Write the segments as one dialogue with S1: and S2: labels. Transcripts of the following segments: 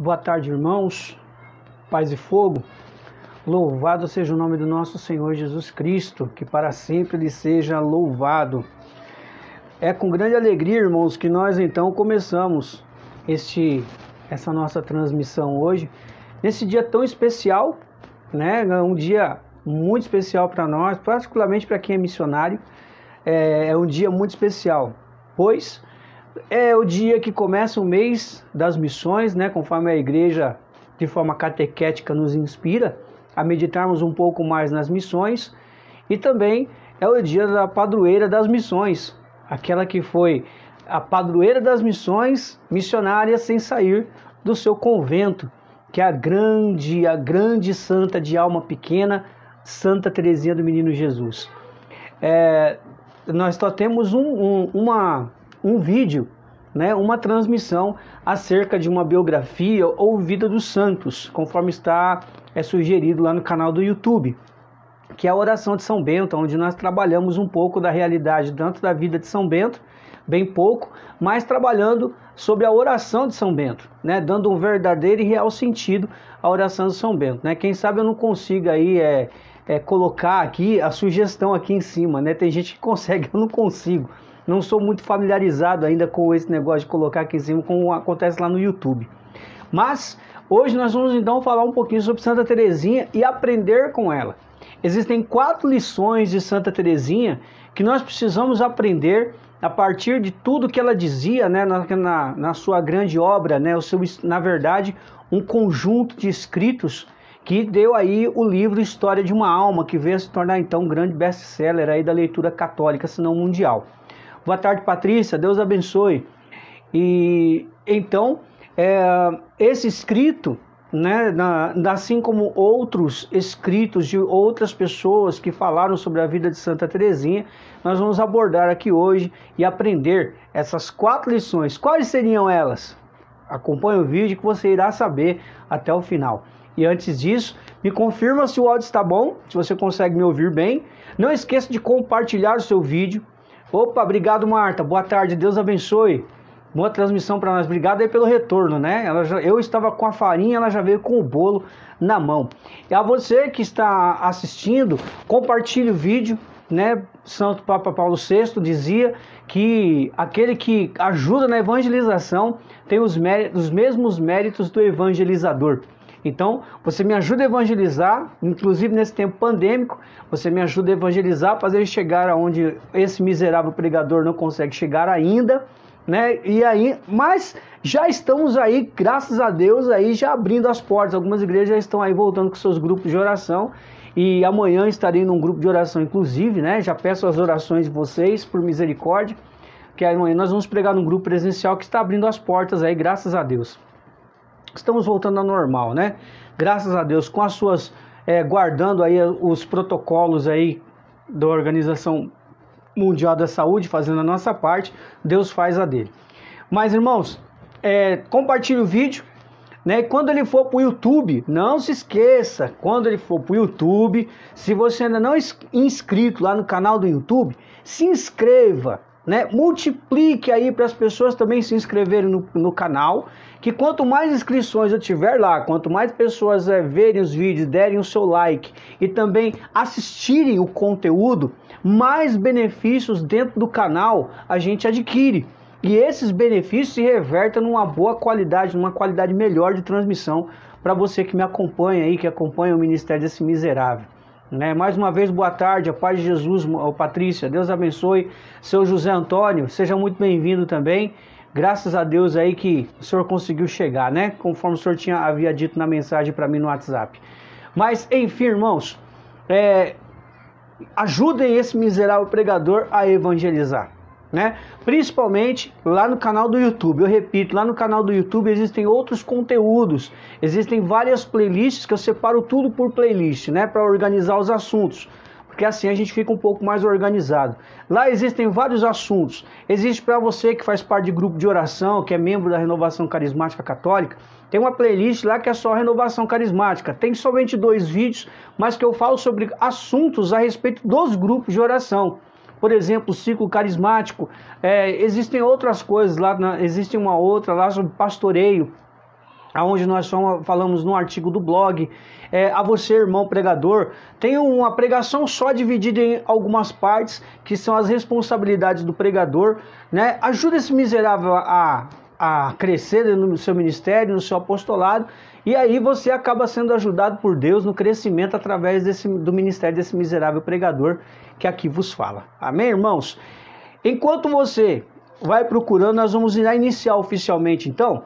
S1: Boa tarde, irmãos, paz e fogo. Louvado seja o nome do nosso Senhor Jesus Cristo, que para sempre Ele seja louvado. É com grande alegria, irmãos, que nós então começamos essa nossa transmissão hoje, nesse dia tão especial, né? Um dia muito especial para nós, particularmente para quem é missionário. É um dia muito especial, pois é o dia que começa o mês das missões, né? Conforme a igreja, de forma catequética, nos inspira a meditarmos um pouco mais nas missões. E também é o dia da padroeira das missões, aquela que foi a padroeira das missões missionária sem sair do seu convento, que é a grande santa de alma pequena, Santa Teresinha do Menino Jesus. Nós só temos um vídeo, né, uma transmissão acerca de uma biografia ou vida dos santos, conforme está sugerido lá no canal do YouTube, que é a oração de São Bento, onde nós trabalhamos um pouco da realidade, tanto da vida de São Bento, bem pouco, mas trabalhando sobre a oração de São Bento, né, dando um verdadeiro e real sentido à oração de São Bento, né? Quem sabe eu não consiga aí colocar aqui a sugestão aqui em cima, né? Tem gente que consegue, eu não consigo. Não sou muito familiarizado ainda com esse negócio de colocar aqui em cima, como acontece lá no YouTube. Mas hoje nós vamos então falar um pouquinho sobre Santa Teresinha e aprender com ela. Existem 4 lições de Santa Teresinha que nós precisamos aprender a partir de tudo que ela dizia, né, na sua grande obra, né, na verdade, um conjunto de escritos que deu aí o livro História de uma Alma, que veio a se tornar então um grande best-seller aí da leitura católica, se não mundial. Boa tarde, Patrícia, Deus abençoe. E então, esse escrito, né, assim como outros escritos de outras pessoas que falaram sobre a vida de Santa Teresinha, nós vamos abordar aqui hoje e aprender essas 4 lições. Quais seriam elas? Acompanhe o vídeo que você irá saber até o final. E antes disso, me confirma se o áudio está bom, se você consegue me ouvir bem. Não esqueça de compartilhar o seu vídeo. Opa, obrigado, Marta. Boa tarde, Deus abençoe. Boa transmissão para nós. Obrigado aí pelo retorno, né? Eu estava com a farinha, ela já veio com o bolo na mão. E a você que está assistindo, compartilhe o vídeo, né? Santo Papa Paulo VI dizia que aquele que ajuda na evangelização tem os mesmos méritos do evangelizador. Então, você me ajuda a evangelizar, inclusive nesse tempo pandêmico, você me ajuda a evangelizar, fazer ele chegar aonde esse miserável pregador não consegue chegar ainda, né? E aí, mas já estamos aí, graças a Deus, aí já abrindo as portas. Algumas igrejas já estão aí voltando com seus grupos de oração, e amanhã estarei num grupo de oração, inclusive, né? Já peço as orações de vocês, por misericórdia, que amanhã nós vamos pregar num grupo presencial que está abrindo as portas aí, graças a Deus. Estamos voltando ao normal, né? Graças a Deus, com as suas, guardando aí os protocolos aí da Organização Mundial da Saúde, fazendo a nossa parte, Deus faz a dele. Mas, irmãos, compartilhe o vídeo, né? E quando ele for para o YouTube, não se esqueça, quando ele for para o YouTube, se você ainda não é inscrito lá no canal do YouTube, se inscreva, né? Multiplique aí para as pessoas também se inscreverem no canal, que quanto mais inscrições eu tiver lá, quanto mais pessoas verem os vídeos, derem o seu like e também assistirem o conteúdo, mais benefícios dentro do canal a gente adquire. E esses benefícios se revertem numa boa qualidade, numa qualidade melhor de transmissão para você que me acompanha aí, que acompanha o ministério desse miserável. Né? Mais uma vez, boa tarde, a paz de Jesus, Patrícia, Deus abençoe. Seu José Antônio, seja muito bem-vindo também. Graças a Deus aí que o senhor conseguiu chegar, né? Conforme o senhor havia dito na mensagem para mim no WhatsApp. Mas, enfim, irmãos, ajudem esse miserável pregador a evangelizar, né? Principalmente lá no canal do YouTube. Eu repito, lá no canal do YouTube existem outros conteúdos, existem várias playlists que eu separo tudo por playlist, né? Para organizar os assuntos. Porque assim a gente fica um pouco mais organizado. Lá existem vários assuntos. Existe para você que faz parte de grupo de oração, que é membro da Renovação Carismática Católica, tem uma playlist lá que é só Renovação Carismática. Tem somente 2 vídeos, mas que eu falo sobre assuntos a respeito dos grupos de oração. Por exemplo, o ciclo carismático. Existem outras coisas lá, existe uma outra lá sobre pastoreio. onde nós falamos no artigo do blog. A você, irmão pregador, tem uma pregação só dividida em algumas partes, que são as responsabilidades do pregador, né? Ajuda esse miserável a crescer no seu ministério, no seu apostolado, e aí você acaba sendo ajudado por Deus no crescimento através do ministério desse miserável pregador que aqui vos fala. Amém, irmãos? Enquanto você vai procurando, nós vamos iniciar oficialmente, então.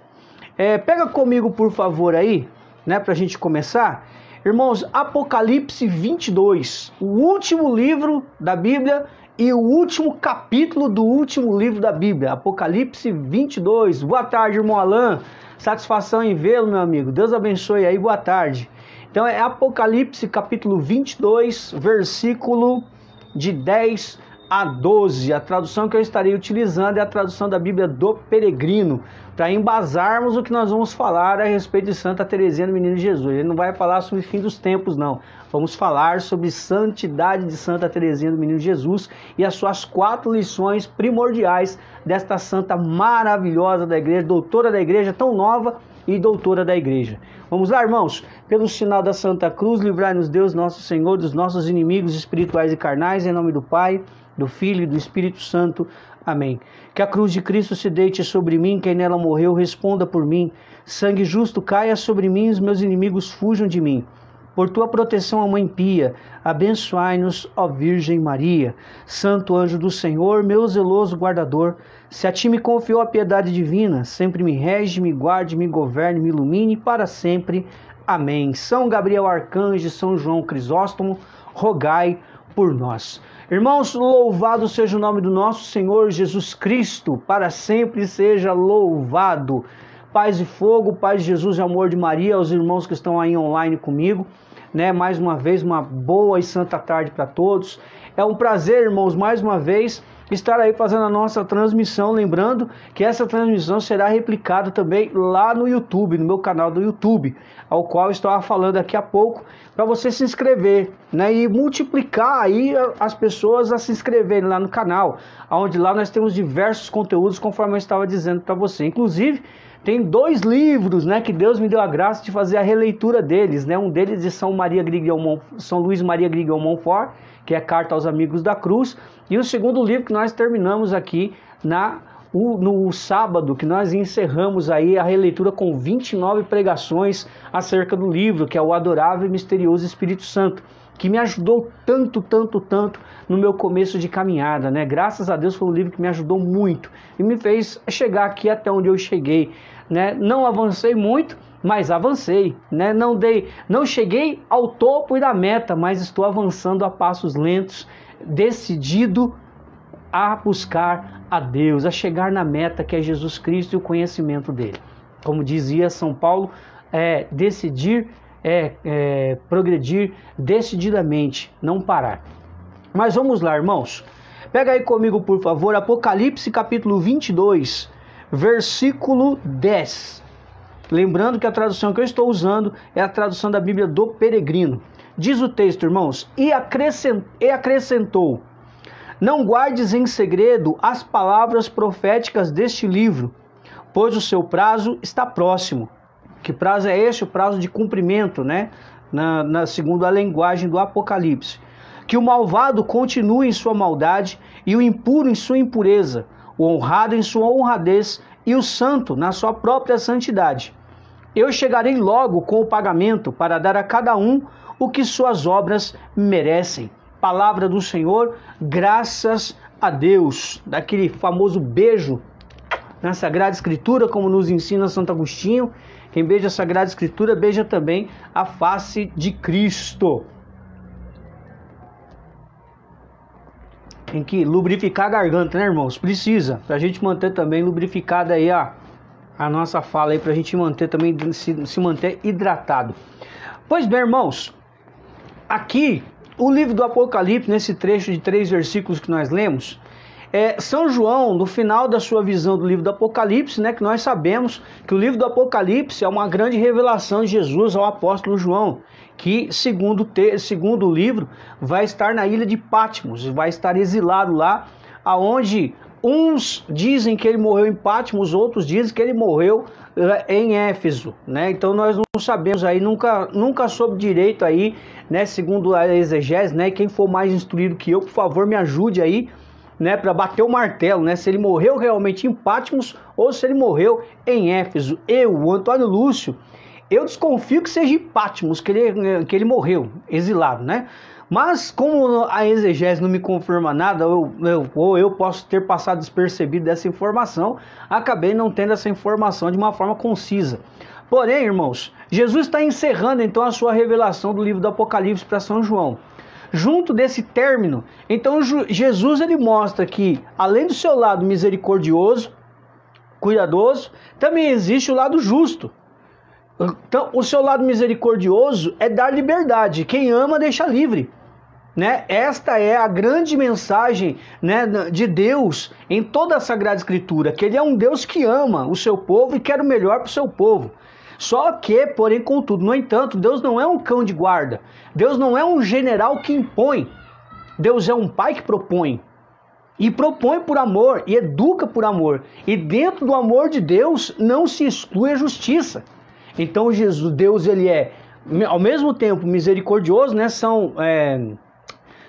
S1: Pega comigo, por favor, aí, né, pra gente começar. Irmãos, Apocalipse 22, o último livro da Bíblia e o último capítulo do último livro da Bíblia, Apocalipse 22. Boa tarde, irmão Alan. Satisfação em vê-lo, meu amigo. Deus abençoe aí, boa tarde. Então é Apocalipse capítulo 22, versículo de 10 a 12. A tradução que eu estarei utilizando é a tradução da Bíblia do Peregrino, para embasarmos o que nós vamos falar a respeito de Santa Teresinha do Menino Jesus. Ele não vai falar sobre o fim dos tempos, não. Vamos falar sobre santidade de Santa Teresinha do Menino Jesus e as suas 4 lições primordiais desta santa maravilhosa da igreja, doutora da igreja, tão nova e doutora da igreja. Vamos lá, irmãos? Pelo sinal da Santa Cruz, livrai-nos Deus, nosso Senhor, dos nossos inimigos espirituais e carnais, em nome do Pai, do Filho e do Espírito Santo. Amém. Que a cruz de Cristo se deite sobre mim, quem nela morreu responda por mim. Sangue justo caia sobre mim, os meus inimigos fujam de mim. Por tua proteção, a Mãe Pia, abençoai-nos, ó Virgem Maria. Santo anjo do Senhor, meu zeloso guardador, se a ti me confiou a piedade divina, sempre me rege, me guarde, me governe, me ilumine para sempre. Amém. São Gabriel Arcanjo, São João Crisóstomo, rogai por nós. Irmãos, louvado seja o nome do nosso Senhor Jesus Cristo, para sempre seja louvado. Paz e fogo, paz de Jesus e amor de Maria, aos irmãos que estão aí online comigo, né? Mais uma vez, uma boa e santa tarde para todos. É um prazer, irmãos, mais uma vez, estar aí fazendo a nossa transmissão, lembrando que essa transmissão será replicada também lá no YouTube, no meu canal do YouTube, ao qual eu estava falando daqui a pouco, para você se inscrever, né, e multiplicar aí as pessoas a se inscreverem lá no canal, onde lá nós temos diversos conteúdos, conforme eu estava dizendo para você. Inclusive, tem 2 livros, né, que Deus me deu a graça de fazer a releitura deles, né, um deles de São Luís Maria Grignion Montfort, que é Carta aos Amigos da Cruz, e o segundo livro que nós terminamos aqui no sábado, que nós encerramos aí a releitura com 29 pregações acerca do livro, que é o Adorável e Misterioso Espírito Santo, que me ajudou tanto no meu começo de caminhada, né? Graças a Deus foi um livro que me ajudou muito e me fez chegar aqui até onde eu cheguei, né? Não avancei muito, mas avancei, né? Não cheguei ao topo e da meta, mas estou avançando a passos lentos, decidido a buscar a Deus, a chegar na meta que é Jesus Cristo e o conhecimento dele. Como dizia São Paulo, progredir decididamente, não parar. Mas vamos lá, irmãos. Pega aí comigo, por favor, Apocalipse capítulo 22, versículo 10. Lembrando que a tradução que eu estou usando é a tradução da Bíblia do Peregrino. Diz o texto, irmãos, e acrescentou: não guardes em segredo as palavras proféticas deste livro, pois o seu prazo está próximo. Que prazo é este? O prazo de cumprimento, né? Segundo a linguagem do Apocalipse. Que o malvado continue em sua maldade e o impuro em sua impureza, o honrado em sua honradez e o santo na sua própria santidade. Eu chegarei logo com o pagamento para dar a cada um o que suas obras merecem. Palavra do Senhor, graças a Deus. Daquele famoso beijo na Sagrada Escritura, como nos ensina Santo Agostinho. Quem beija a Sagrada Escritura, beija também a face de Cristo. Tem que lubrificar a garganta, né, irmãos? Precisa, para a gente manter também lubrificada aí a nossa fala aí, para a gente manter também, se manter hidratado. Pois bem, irmãos, aqui o livro do Apocalipse, nesse trecho de 3 versículos que nós lemos, São João, no final da sua visão do livro do Apocalipse, né, que nós sabemos que o livro do Apocalipse é uma grande revelação de Jesus ao apóstolo João, que, segundo o livro, vai estar na ilha de Patmos, vai estar exilado lá, aonde Uns dizem que ele morreu em Patmos, outros dizem que ele morreu em Éfeso, né? Então nós não sabemos aí, nunca soube direito aí, né? Segundo a exegese, né? Quem for mais instruído que eu, por favor, me ajude aí, né? Para bater o martelo, né? Se ele morreu realmente em Patmos ou se ele morreu em Éfeso. O Antônio Lúcio, eu desconfio que seja em Patmos que ele morreu, exilado, né? Mas como a exegese não me confirma nada, ou eu posso ter passado despercebido dessa informação, acabei não tendo essa informação de uma forma concisa. Porém, irmãos, Jesus está encerrando então a sua revelação do livro do Apocalipse para São João. Junto desse término, então Jesus ele mostra que, além do seu lado misericordioso, cuidadoso, também existe o lado justo. Então, o seu lado misericordioso é dar liberdade. Quem ama, deixa livre. Né? Esta é a grande mensagem, né, de Deus em toda a Sagrada Escritura, que Ele é um Deus que ama o seu povo e quer o melhor para o seu povo. Só que, porém, contudo, no entanto, Deus não é um cão de guarda. Deus não é um general que impõe. Deus é um pai que propõe. E propõe por amor, e educa por amor. E dentro do amor de Deus não se exclui a justiça. Então Deus ele é, ao mesmo tempo, misericordioso, né?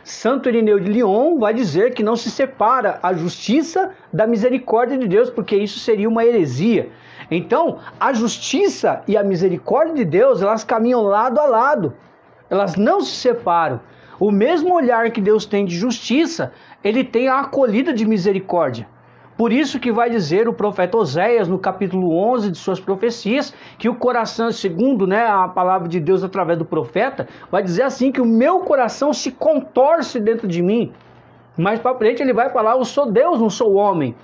S1: Santo Irineu de Lyon vai dizer que não se separa a justiça da misericórdia de Deus, porque isso seria uma heresia. Então, a justiça e a misericórdia de Deus, elas caminham lado a lado. Elas não se separam. O mesmo olhar que Deus tem de justiça, ele tem a acolhida de misericórdia. Por isso que vai dizer o profeta Oséias, no capítulo 11 de suas profecias, que o coração, segundo, né, a palavra de Deus através do profeta, vai dizer assim, que o meu coração se contorce dentro de mim. Mais para frente ele vai falar, eu sou Deus, não sou homem.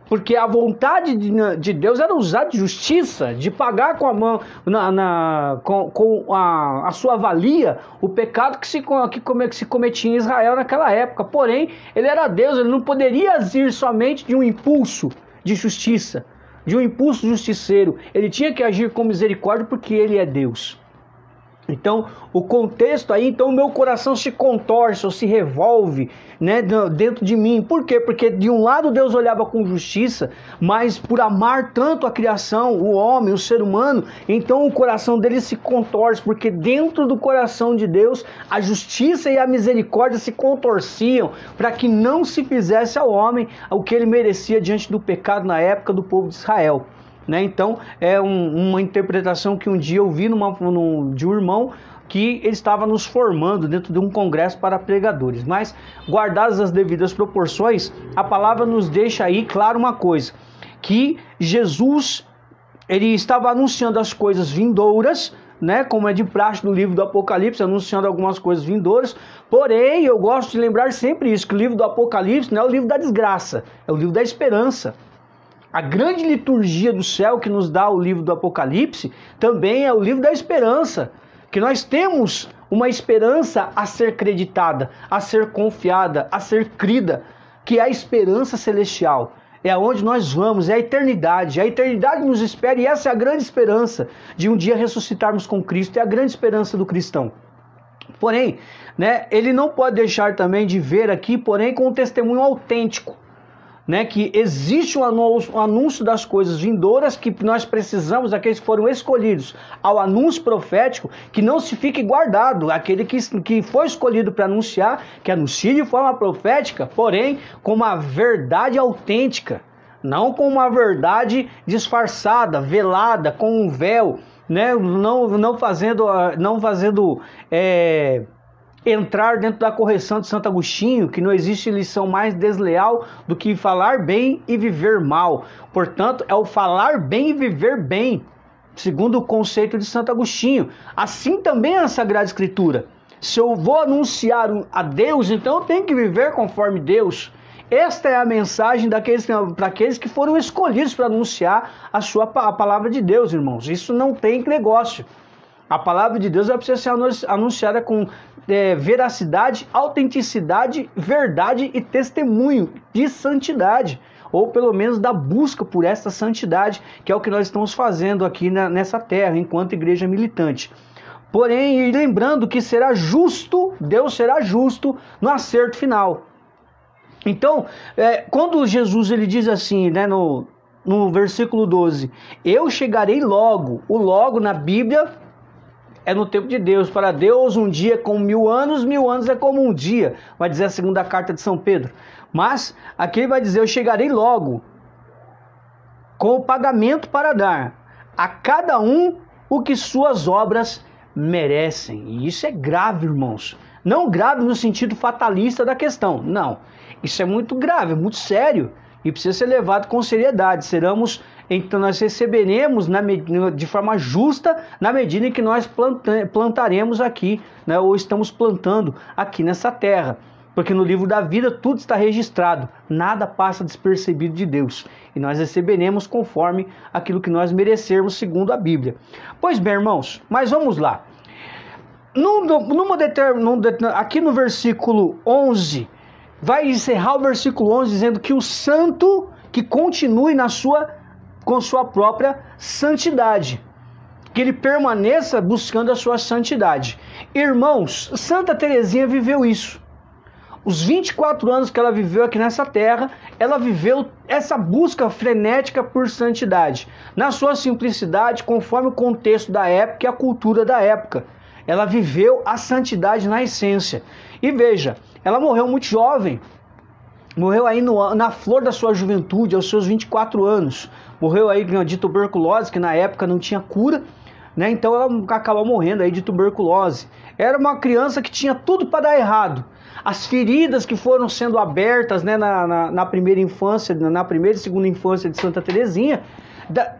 S1: Porque a vontade de Deus era usar de justiça, de pagar com a mão, com a sua valia, o pecado que se cometia em Israel naquela época. Porém, ele era Deus, ele não poderia agir somente de um impulso de justiça, de um impulso justiceiro. Ele tinha que agir com misericórdia porque ele é Deus. Então, o contexto aí, então o meu coração se contorce ou se revolve, né, dentro de mim. Por quê? Porque de um lado Deus olhava com justiça, mas por amar tanto a criação, o homem, o ser humano, então o coração dele se contorce, porque dentro do coração de Deus a justiça e a misericórdia se contorciam para que não se fizesse ao homem o que ele merecia diante do pecado na época do povo de Israel. Né? Então, é uma interpretação que um dia eu vi de um irmão que ele estava nos formando dentro de um congresso para pregadores. Mas, guardadas as devidas proporções, a palavra nos deixa aí claro uma coisa, que Jesus ele estava anunciando as coisas vindouras, né, como é de praxe no livro do Apocalipse, anunciando algumas coisas vindouras. Porém, eu gosto de lembrar sempre isso, que o livro do Apocalipse não é o livro da desgraça, é o livro da esperança. A grande liturgia do céu que nos dá o livro do Apocalipse também é o livro da esperança, que nós temos uma esperança a ser creditada, a ser confiada, a ser crida, que é a esperança celestial. É aonde nós vamos, é a eternidade. A eternidade nos espera e essa é a grande esperança de um dia ressuscitarmos com Cristo, é a grande esperança do cristão. Porém, né, ele não pode deixar também de ver aqui, porém, com um testemunho autêntico. Né, que existe um anúncio das coisas vindouras que nós precisamos, aqueles que foram escolhidos ao anúncio profético, que não se fique guardado, aquele que foi escolhido para anunciar, que anuncie de forma profética, porém com uma verdade autêntica, não com uma verdade disfarçada, velada, com um véu, né, não fazendo entrar dentro da correção de Santo Agostinho, que não existe lição mais desleal do que falar bem e viver mal. Portanto, é o falar bem e viver bem, segundo o conceito de Santo Agostinho. Assim também é a Sagrada Escritura. Se eu vou anunciar a Deus, então eu tenho que viver conforme Deus. Esta é a mensagem para aqueles que foram escolhidos para anunciar a palavra de Deus, irmãos. Isso não tem negócio. A palavra de Deus vai precisar ser anunciada com veracidade, autenticidade, verdade e testemunho de santidade, ou pelo menos da busca por essa santidade, que é o que nós estamos fazendo aqui nessa terra, enquanto igreja militante. Porém, lembrando que será justo, Deus será justo no acerto final. Então, quando Jesus ele diz assim, né, no versículo 12, eu chegarei logo. O logo na Bíblia é no tempo de Deus. Para Deus um dia é como 1000 anos é como um dia, vai dizer a segunda carta de São Pedro. Mas aqui ele vai dizer, eu chegarei logo, com o pagamento para dar a cada um o que suas obras merecem. E isso é grave, irmãos. Não grave no sentido fatalista da questão, não. Isso é muito grave, é muito sério e precisa ser levado com seriedade. Então nós receberemos de forma justa na medida em que nós plantaremos aqui, né, ou estamos plantando aqui nessa terra. Porque no livro da vida tudo está registrado, nada passa despercebido de Deus. E nós receberemos conforme aquilo que nós merecermos segundo a Bíblia. Pois bem, irmãos, mas vamos lá. Aqui no versículo 11, vai encerrar o versículo 11 dizendo que o santo que continue com sua própria santidade. Que ele permaneça buscando a sua santidade. Irmãos, Santa Teresinha viveu isso. Os 24 anos que ela viveu aqui nessa terra, ela viveu essa busca frenética por santidade. Na sua simplicidade, conforme o contexto da época e a cultura da época. Ela viveu a santidade na essência. E veja, ela morreu muito jovem. Morreu aí na flor da sua juventude, aos seus 24 anos. Morreu aí de tuberculose, que na época não tinha cura, né? Então ela acabou morrendo aí de tuberculose. Era uma criança que tinha tudo para dar errado. As feridas que foram sendo abertas, né, na primeira infância, na primeira e segunda infância de Santa Teresinha,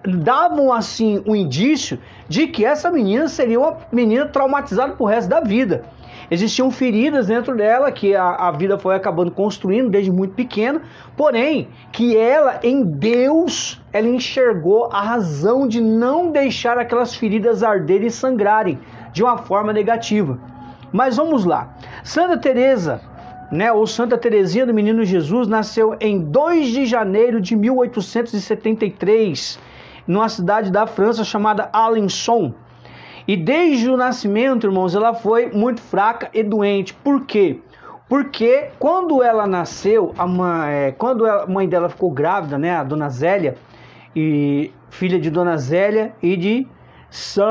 S1: davam assim um indício de que essa menina seria uma menina traumatizada pro resto da vida. Existiam feridas dentro dela que a vida foi acabando construindo desde muito pequena, porém que ela, em Deus, ela enxergou a razão de não deixar aquelas feridas arderem e sangrarem de uma forma negativa. Mas vamos lá. Santa Teresa, né, ou Santa Teresinha do Menino Jesus, nasceu em 2 de janeiro de 1873, numa cidade da França chamada Alençon. E desde o nascimento, irmãos, ela foi muito fraca e doente. Por quê? Porque quando ela nasceu, quando a mãe dela ficou grávida, né, a Dona Zélia, e filha de Dona Zélia e de São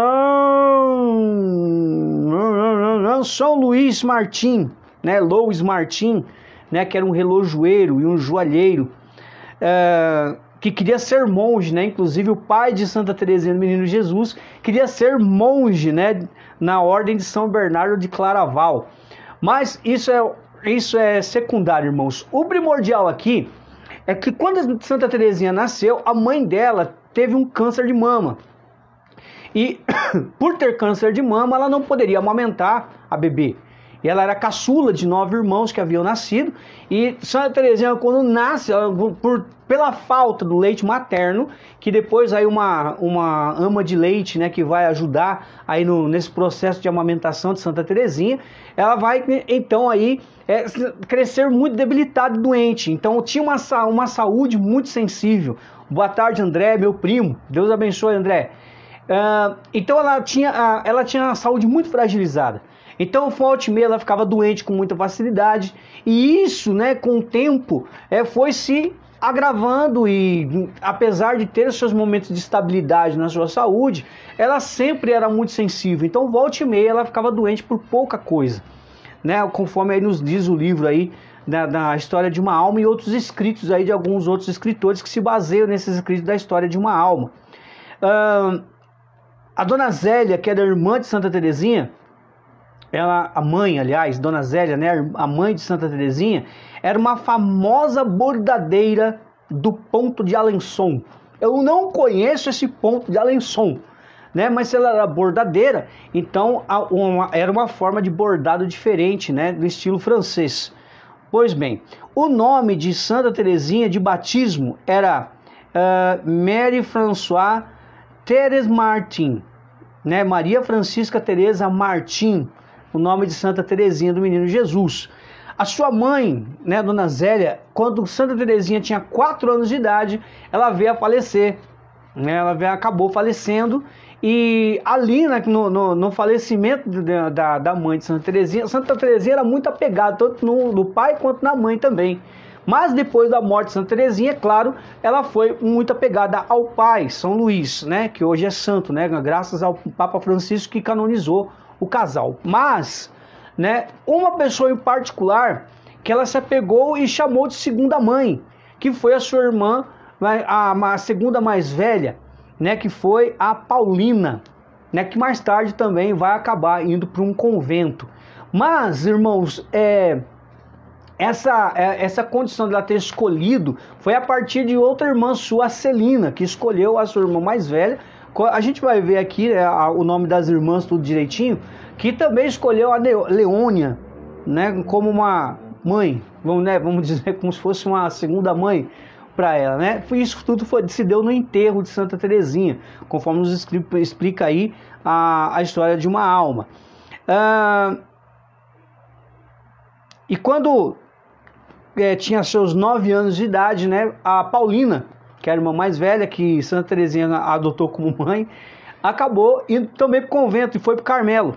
S1: Luís Martim, né, Louis Martim, né, que era um relojoeiro e um joalheiro, que queria ser monge, né? Inclusive o pai de Santa Teresinha do Menino Jesus queria ser monge, né, na ordem de São Bernardo de Claraval. Mas isso é secundário, irmãos. O primordial aqui é que quando Santa Teresinha nasceu, a mãe dela teve um câncer de mama. E por ter câncer de mama, ela não poderia amamentar a bebê. E ela era caçula de 9 irmãos que haviam nascido. E Santa Teresinha, quando nasce, pela falta do leite materno, que depois aí uma ama de leite, né, que vai ajudar aí nesse processo de amamentação de Santa Teresinha, ela vai então aí crescer muito debilitada e doente. Então tinha uma saúde muito sensível. Boa tarde, André, meu primo. Deus abençoe, André. Então ela tinha uma saúde muito fragilizada. Então, volta e meia, ela ficava doente com muita facilidade. E isso, né, com o tempo, foi se agravando. E apesar de ter seus momentos de estabilidade na sua saúde, ela sempre era muito sensível. Então, volta e meia, ela ficava doente por pouca coisa, né? Conforme aí nos diz o livro aí, da História de uma Alma, e outros escritos aí de alguns outros escritores que se baseiam nesses escritos da História de uma Alma. A Dona Zélia, que era irmã de Santa Teresinha, a mãe, aliás, Dona Zélia, né, a mãe de Santa Teresinha, era uma famosa bordadeira do Ponto de Alençon. Eu não conheço esse Ponto de Alençon, né, mas se ela era bordadeira, então era uma forma de bordado diferente, né, do estilo francês. Pois bem, o nome de Santa Teresinha de batismo era Marie Françoise Thérèse Martin, né, Maria Francisca Teresa Martin, o nome de Santa Teresinha do Menino Jesus. A sua mãe, né, Dona Zélia, quando Santa Teresinha tinha 4 anos de idade, ela veio a falecer, né, acabou falecendo. E ali, né, no falecimento da mãe de Santa Teresinha era muito apegada, tanto no pai quanto na mãe também. Mas depois da morte de Santa Teresinha, é claro, ela foi muito apegada ao pai, São Luís, né, que hoje é santo, né, graças ao Papa Francisco que canonizou o casal. Mas, né, uma pessoa em particular que ela se apegou e chamou de segunda mãe, que foi a sua irmã, a segunda mais velha, né, que foi a Paulina, né, que mais tarde também vai acabar indo para um convento. Mas, irmãos, essa condição de ela ter escolhido foi a partir de outra irmã sua, a Celina, que escolheu a sua irmã mais velha. A gente vai ver aqui o nome das irmãs tudo direitinho, que também escolheu a Leônia, né, como uma mãe, vamos dizer, como se fosse uma segunda mãe para ela, né? Isso tudo se deu no enterro de Santa Teresinha, conforme nos explica aí a história de uma alma. E quando tinha seus 9 anos de idade, né, a Paulina, que era a irmã mais velha, que Santa Teresinha adotou como mãe, acabou indo também para o convento e foi para o Carmelo.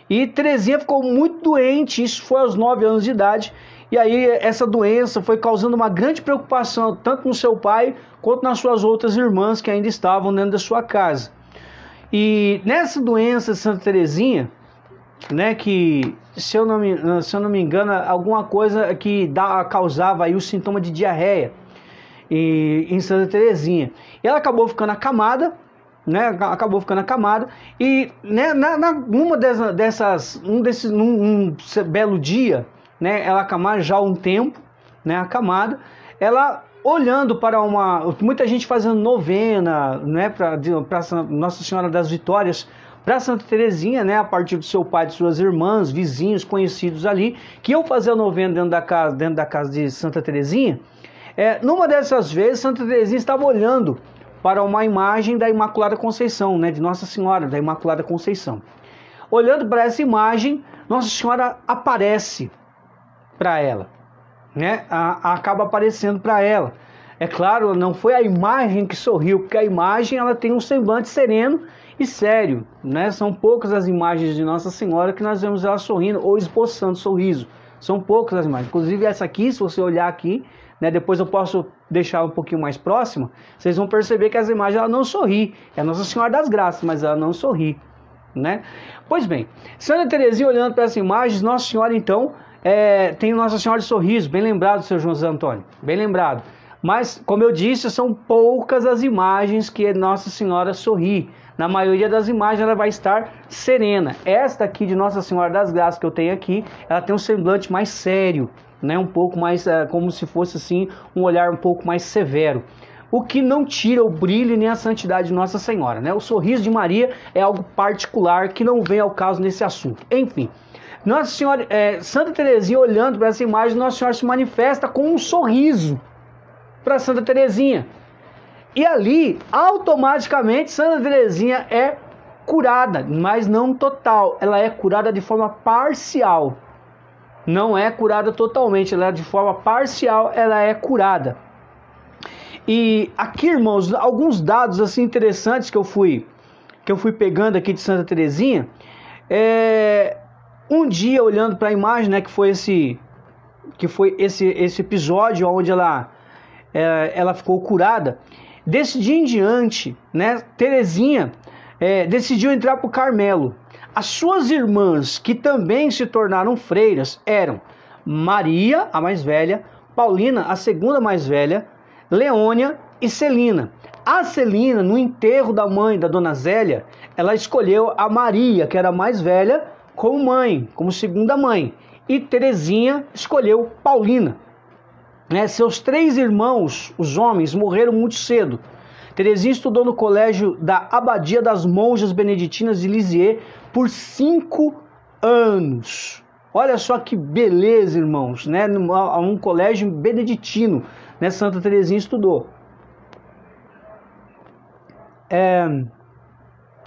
S1: E Teresinha ficou muito doente, isso foi aos 9 anos de idade, e aí essa doença foi causando uma grande preocupação, tanto no seu pai, quanto nas suas outras irmãs que ainda estavam dentro da sua casa. E nessa doença de Santa Teresinha, né, que se eu não me engano, alguma coisa que causava aí o sintoma de diarreia em Santa Teresinha. E ela acabou ficando acamada, né, e né, num belo dia, né, ela acamada já há um tempo, né, acamada, ela olhando para muita gente fazendo novena, né, para Nossa Senhora das Vitórias, para Santa Teresinha, né, a partir do seu pai, de suas irmãs, vizinhos, conhecidos ali, que iam fazer a novena dentro da casa de Santa Teresinha. Numa dessas vezes, Santa Teresinha estava olhando para uma imagem da Imaculada Conceição, né, de Nossa Senhora da Imaculada Conceição. Olhando para essa imagem, Nossa Senhora aparece para ela, né, acaba aparecendo para ela. É claro, não foi a imagem que sorriu, porque a imagem ela tem um semblante sereno e sério, né? São poucas as imagens de Nossa Senhora que nós vemos ela sorrindo ou esboçando sorriso. São poucas as imagens. Inclusive essa aqui, se você olhar aqui, né, depois eu posso deixar um pouquinho mais próxima, vocês vão perceber que essa imagem ela não sorri. É Nossa Senhora das Graças, mas ela não sorri, né? Pois bem, Santa Teresinha olhando para essa imagem, Nossa Senhora então tem Nossa Senhora de Sorriso, bem lembrado, seu João José Antônio, bem lembrado. Mas, como eu disse, são poucas as imagens que Nossa Senhora sorri. Na maioria das imagens ela vai estar serena. Esta aqui de Nossa Senhora das Graças que eu tenho aqui, ela tem um semblante mais sério, né? Um pouco mais, como se fosse assim, um olhar um pouco mais severo. O que não tira o brilho nem a santidade de Nossa Senhora, né? O sorriso de Maria é algo particular que não vem ao caso nesse assunto. Enfim, Nossa Senhora, Santa Teresinha olhando para essa imagem, Nossa Senhora se manifesta com um sorriso para Santa Teresinha. E ali, automaticamente, Santa Teresinha é curada, mas não total. Ela é curada de forma parcial. Não é curada totalmente, ela é de forma parcial, ela é curada. E aqui, irmãos, alguns dados assim interessantes que eu fui pegando aqui de Santa Teresinha. Um dia, olhando para a imagem, né, que foi esse episódio onde ela ficou curada. Desse dia em diante, né, Teresinha decidiu entrar para o Carmelo. As suas irmãs, que também se tornaram freiras, eram Maria, a mais velha, Paulina, a segunda mais velha, Leônia e Celina. A Celina, no enterro da mãe da Dona Zélia, ela escolheu a Maria, que era a mais velha, como mãe, como segunda mãe. E Teresinha escolheu Paulina. Seus 3 irmãos, os homens, morreram muito cedo. Teresinha estudou no colégio da Abadia das Monjas Beneditinas de Lisieux por 5 anos. Olha só que beleza, irmãos, né? Um colégio beneditino, né? Santa Teresinha estudou.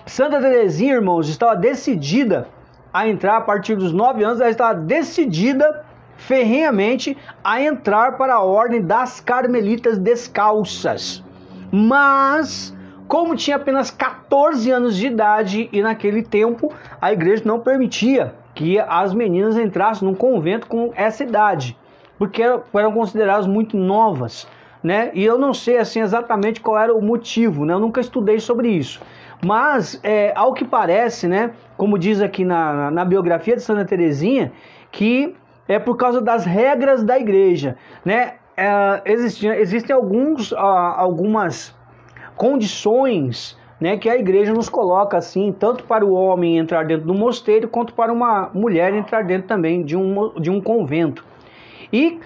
S1: Santa Teresinha, irmãos, estava decidida a entrar a partir dos 9 anos, ela estava decidida ferrenhamente a entrar para a ordem das Carmelitas Descalças. Mas, como tinha apenas 14 anos de idade e naquele tempo a igreja não permitia que as meninas entrassem num convento com essa idade, porque eram consideradas muito novas, né? E eu não sei assim exatamente qual era o motivo, né? Eu nunca estudei sobre isso. Mas, ao que parece, né, como diz aqui na biografia de Santa Teresinha, que é por causa das regras da igreja, né? Existem algumas condições, né, que a igreja nos coloca assim, tanto para o homem entrar dentro do mosteiro, quanto para uma mulher entrar dentro também de um convento. E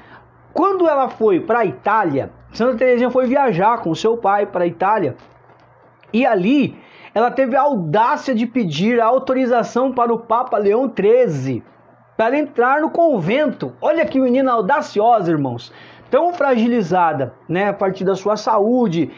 S1: quando ela foi para a Itália, Santa Teresinha foi viajar com seu pai para a Itália, e ali ela teve a audácia de pedir a autorização para o Papa Leão XIII para entrar no convento. Olha que menina audaciosa, irmãos. Tão fragilizada, né, a partir da sua saúde,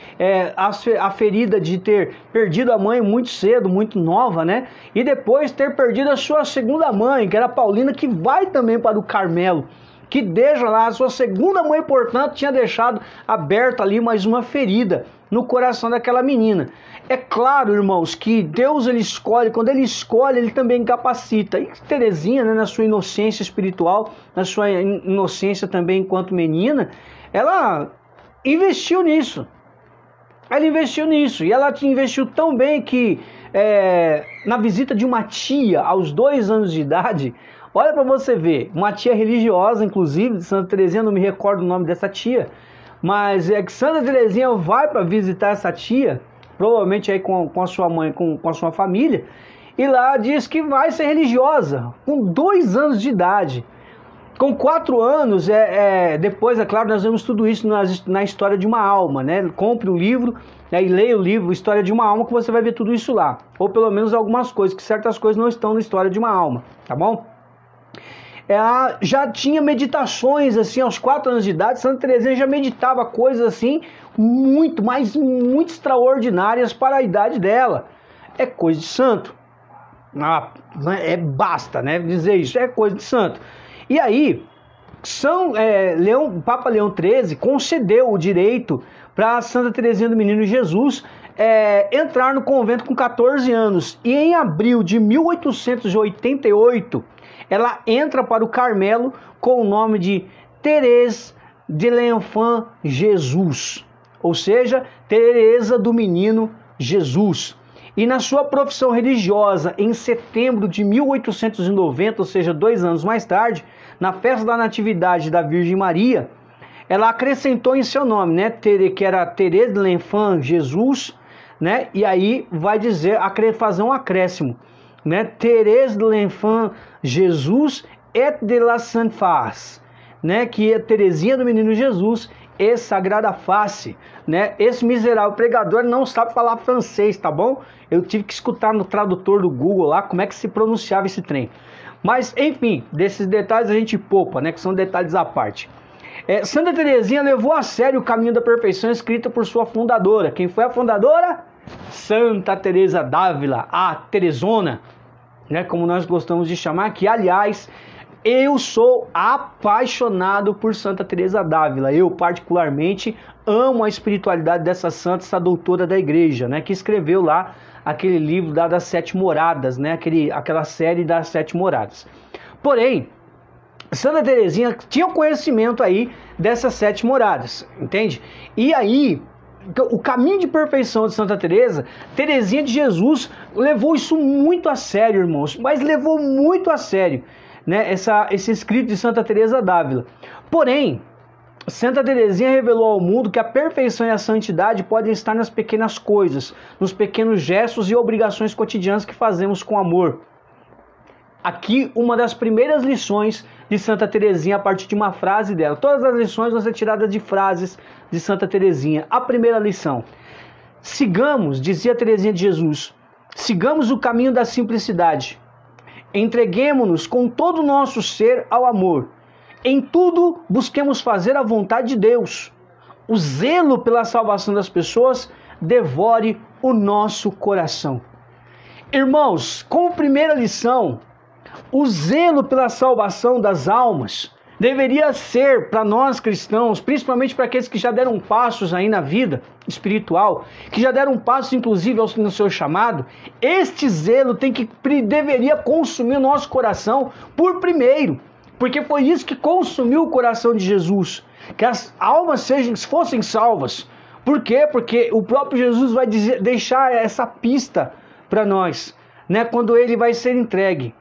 S1: a ferida de ter perdido a mãe muito cedo, muito nova, né, e depois ter perdido a sua segunda mãe, que era a Paulina, que vai também para o Carmelo, que deixa lá, a sua segunda mãe, portanto, tinha deixado aberta ali mais uma ferida no coração daquela menina. É claro, irmãos, que Deus ele escolhe, quando ele escolhe, ele também capacita. E Teresinha, né, na sua inocência espiritual, na sua inocência também enquanto menina, ela investiu nisso. Ela investiu nisso, e ela investiu tão bem que na visita de uma tia aos 2 anos de idade, olha para você ver, uma tia religiosa, inclusive, de Santa Teresinha, não me recordo o nome dessa tia, mas é que Santa Teresinha vai para visitar essa tia, provavelmente aí com a sua mãe, com a sua família, e lá diz que vai ser religiosa, com 2 anos de idade. Com 4 anos, depois, é claro, nós vemos tudo isso na História de uma Alma, né? Compre o livro, né, e leia o livro História de uma Alma, que você vai ver tudo isso lá. Ou pelo menos algumas coisas, que certas coisas não estão na História de uma Alma, tá bom? Ela já tinha meditações, assim, aos 4 anos de idade. Santa Teresinha já meditava coisas, assim, muito extraordinárias para a idade dela. É coisa de santo. Basta, né, dizer isso, é coisa de santo. E aí, Papa Leão XIII concedeu o direito para Santa Teresinha do Menino Jesus entrar no convento com 14 anos. E em abril de 1888, ela entra para o Carmelo com o nome de Thérèse de l'Enfant Jesus, ou seja, Teresa do Menino Jesus. E na sua profissão religiosa, em setembro de 1890, ou seja, 2 anos mais tarde, na festa da Natividade da Virgem Maria, ela acrescentou em seu nome, né, que era Thérèse de l'Enfant Jesus, né, e aí vai fazer um acréscimo, né, Thérèse de l'Enfant Jesus et de la Sainte Face, né, que é Teresinha do Menino Jesus e Sagrada Face, né? Esse miserável pregador não sabe falar francês, tá bom? Eu tive que escutar no tradutor do Google lá como é que se pronunciava esse trem. Mas, enfim, desses detalhes a gente poupa, né, que são detalhes à parte. Santa Teresinha levou a sério o caminho da perfeição escrita por sua fundadora. Quem foi a fundadora? Santa Teresa d'Ávila, a Teresona, né, como nós gostamos de chamar, que, aliás, eu sou apaixonado por Santa Teresa d'Ávila. Eu, particularmente, amo a espiritualidade dessa santa, essa doutora da igreja, né, que escreveu lá aquele livro das 7 moradas, né, aquela série das 7 moradas. Porém, Santa Teresinha tinha conhecimento aí dessas 7 moradas, entende? E aí, o caminho de perfeição de Santa Teresa, Teresinha de Jesus levou isso muito a sério, irmãos, mas levou muito a sério, né, esse escrito de Santa Teresa d'Ávila. Porém, Santa Teresinha revelou ao mundo que a perfeição e a santidade podem estar nas pequenas coisas, nos pequenos gestos e obrigações cotidianas que fazemos com amor. Aqui uma das primeiras lições de Santa Teresinha a partir de uma frase dela. Todas as lições vão ser tiradas de frases de Santa Teresinha. A primeira lição: sigamos, dizia Teresinha de Jesus, sigamos o caminho da simplicidade. Entreguemo-nos com todo o nosso ser ao amor. Em tudo busquemos fazer a vontade de Deus. O zelo pela salvação das pessoas devore o nosso coração. Irmãos, como primeira lição, o zelo pela salvação das almas deveria ser para nós cristãos, principalmente para aqueles que já deram passos aí na vida espiritual, que já deram passos inclusive no seu chamado. Este zelo deveria consumir o nosso coração por primeiro, porque foi isso que consumiu o coração de Jesus, que as almas fossem salvas. Por quê? Porque o próprio Jesus vai deixar essa pista para nós, né, quando ele vai ser entregue,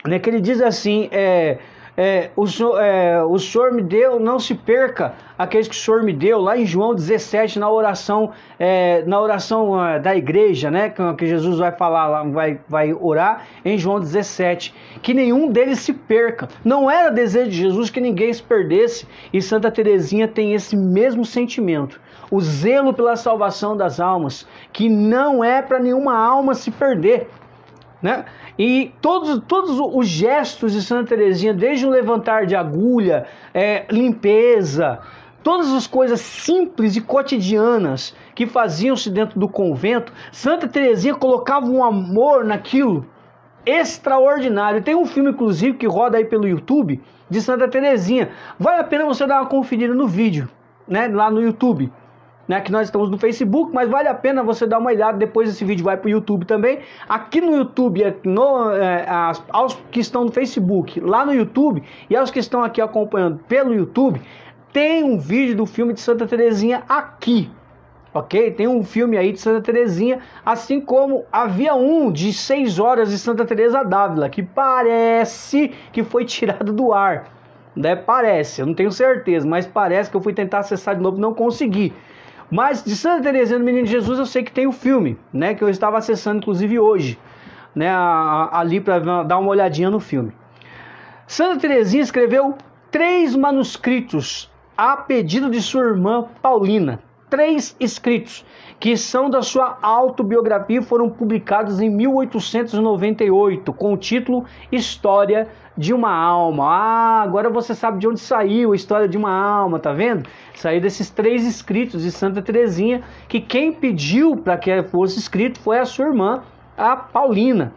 S1: né, que ele diz assim, o Senhor me deu, não se perca aqueles que o Senhor me deu, lá em João 17, na oração da igreja, né, que Jesus vai falar lá, vai orar em João 17, que nenhum deles se perca. Não era desejo de Jesus que ninguém se perdesse, e Santa Teresinha tem esse mesmo sentimento, o zelo pela salvação das almas, que não é para nenhuma alma se perder, né? E todos os gestos de Santa Teresinha, desde o levantar de agulha, limpeza, todas as coisas simples e cotidianas que faziam-se dentro do convento, Santa Teresinha colocava um amor naquilo extraordinário. Tem um filme, inclusive, que roda aí pelo YouTube, de Santa Teresinha. Vale a pena você dar uma conferida no vídeo, né, lá no YouTube. Né, que nós estamos no Facebook, mas vale a pena você dar uma olhada, depois esse vídeo vai para o YouTube também. Aqui no YouTube, aos que estão no Facebook, lá no YouTube, e aos que estão aqui acompanhando pelo YouTube, tem um vídeo do filme de Santa Teresinha aqui, ok? Tem um filme aí de Santa Teresinha, assim como havia um de 6 horas de Santa Teresa d'Ávila, que parece que foi tirado do ar, né? Parece, eu não tenho certeza, mas parece que eu fui tentar acessar de novo e não consegui. Mas de Santa Teresinha do Menino Jesus eu sei que tem o filme, né, que eu estava acessando inclusive hoje, né, ali para dar uma olhadinha no filme. Santa Teresinha escreveu 3 manuscritos a pedido de sua irmã Paulina. 3 escritos que são da sua autobiografia e foram publicados em 1898 com o título História de uma Alma. Agora você sabe de onde saiu a História de uma Alma, tá vendo? Saiu desses 3 escritos de Santa Teresinha, que quem pediu para que fosse escrito foi a sua irmã, a Paulina.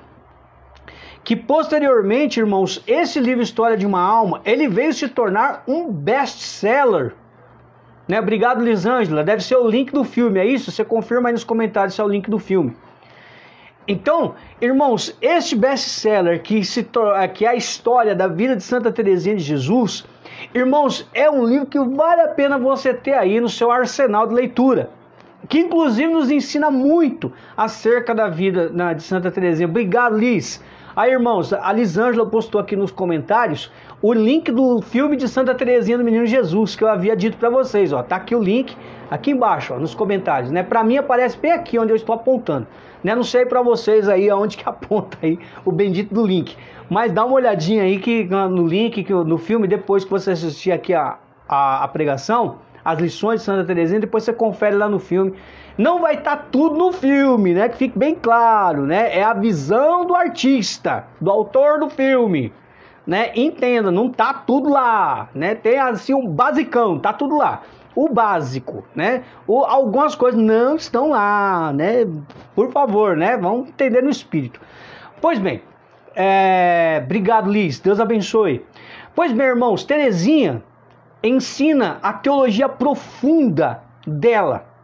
S1: Que posteriormente, irmãos, esse livro História de uma Alma, ele veio se tornar um best-seller. Né? Obrigado, Lisângela. Deve ser o link do filme, é isso? Você confirma aí nos comentários se é o link do filme. Então, irmãos, este best-seller que é a história da vida de Santa Teresinha de Jesus, irmãos, é um livro que vale a pena você ter aí no seu arsenal de leitura, que inclusive nos ensina muito acerca da vida de Santa Teresinha. Obrigado, Liz. Aí, irmãos, a Lisângela postou aqui nos comentários o link do filme de Santa Teresinha do Menino Jesus, que eu havia dito para vocês, ó. Tá aqui o link, aqui embaixo, ó, nos comentários, né? Para mim aparece bem aqui onde eu estou apontando, né? Não sei para vocês aí aonde que aponta aí o bendito do link, mas dá uma olhadinha aí que no link, no filme, depois que você assistir aqui a pregação, as lições de Santa Teresinha, depois você confere lá no filme. Não vai estar tudo no filme, né? Que fique bem claro, né? É a visão do artista, do autor do filme, né? Entenda, não tá tudo lá, né? Tem assim um basicão, tá tudo lá. O básico, né? Algumas coisas não estão lá, né? Por favor, né? Vamos entender no espírito. Pois bem, obrigado, Liz, Deus abençoe. Pois bem, irmãos, Teresinha ensina a teologia profunda dela.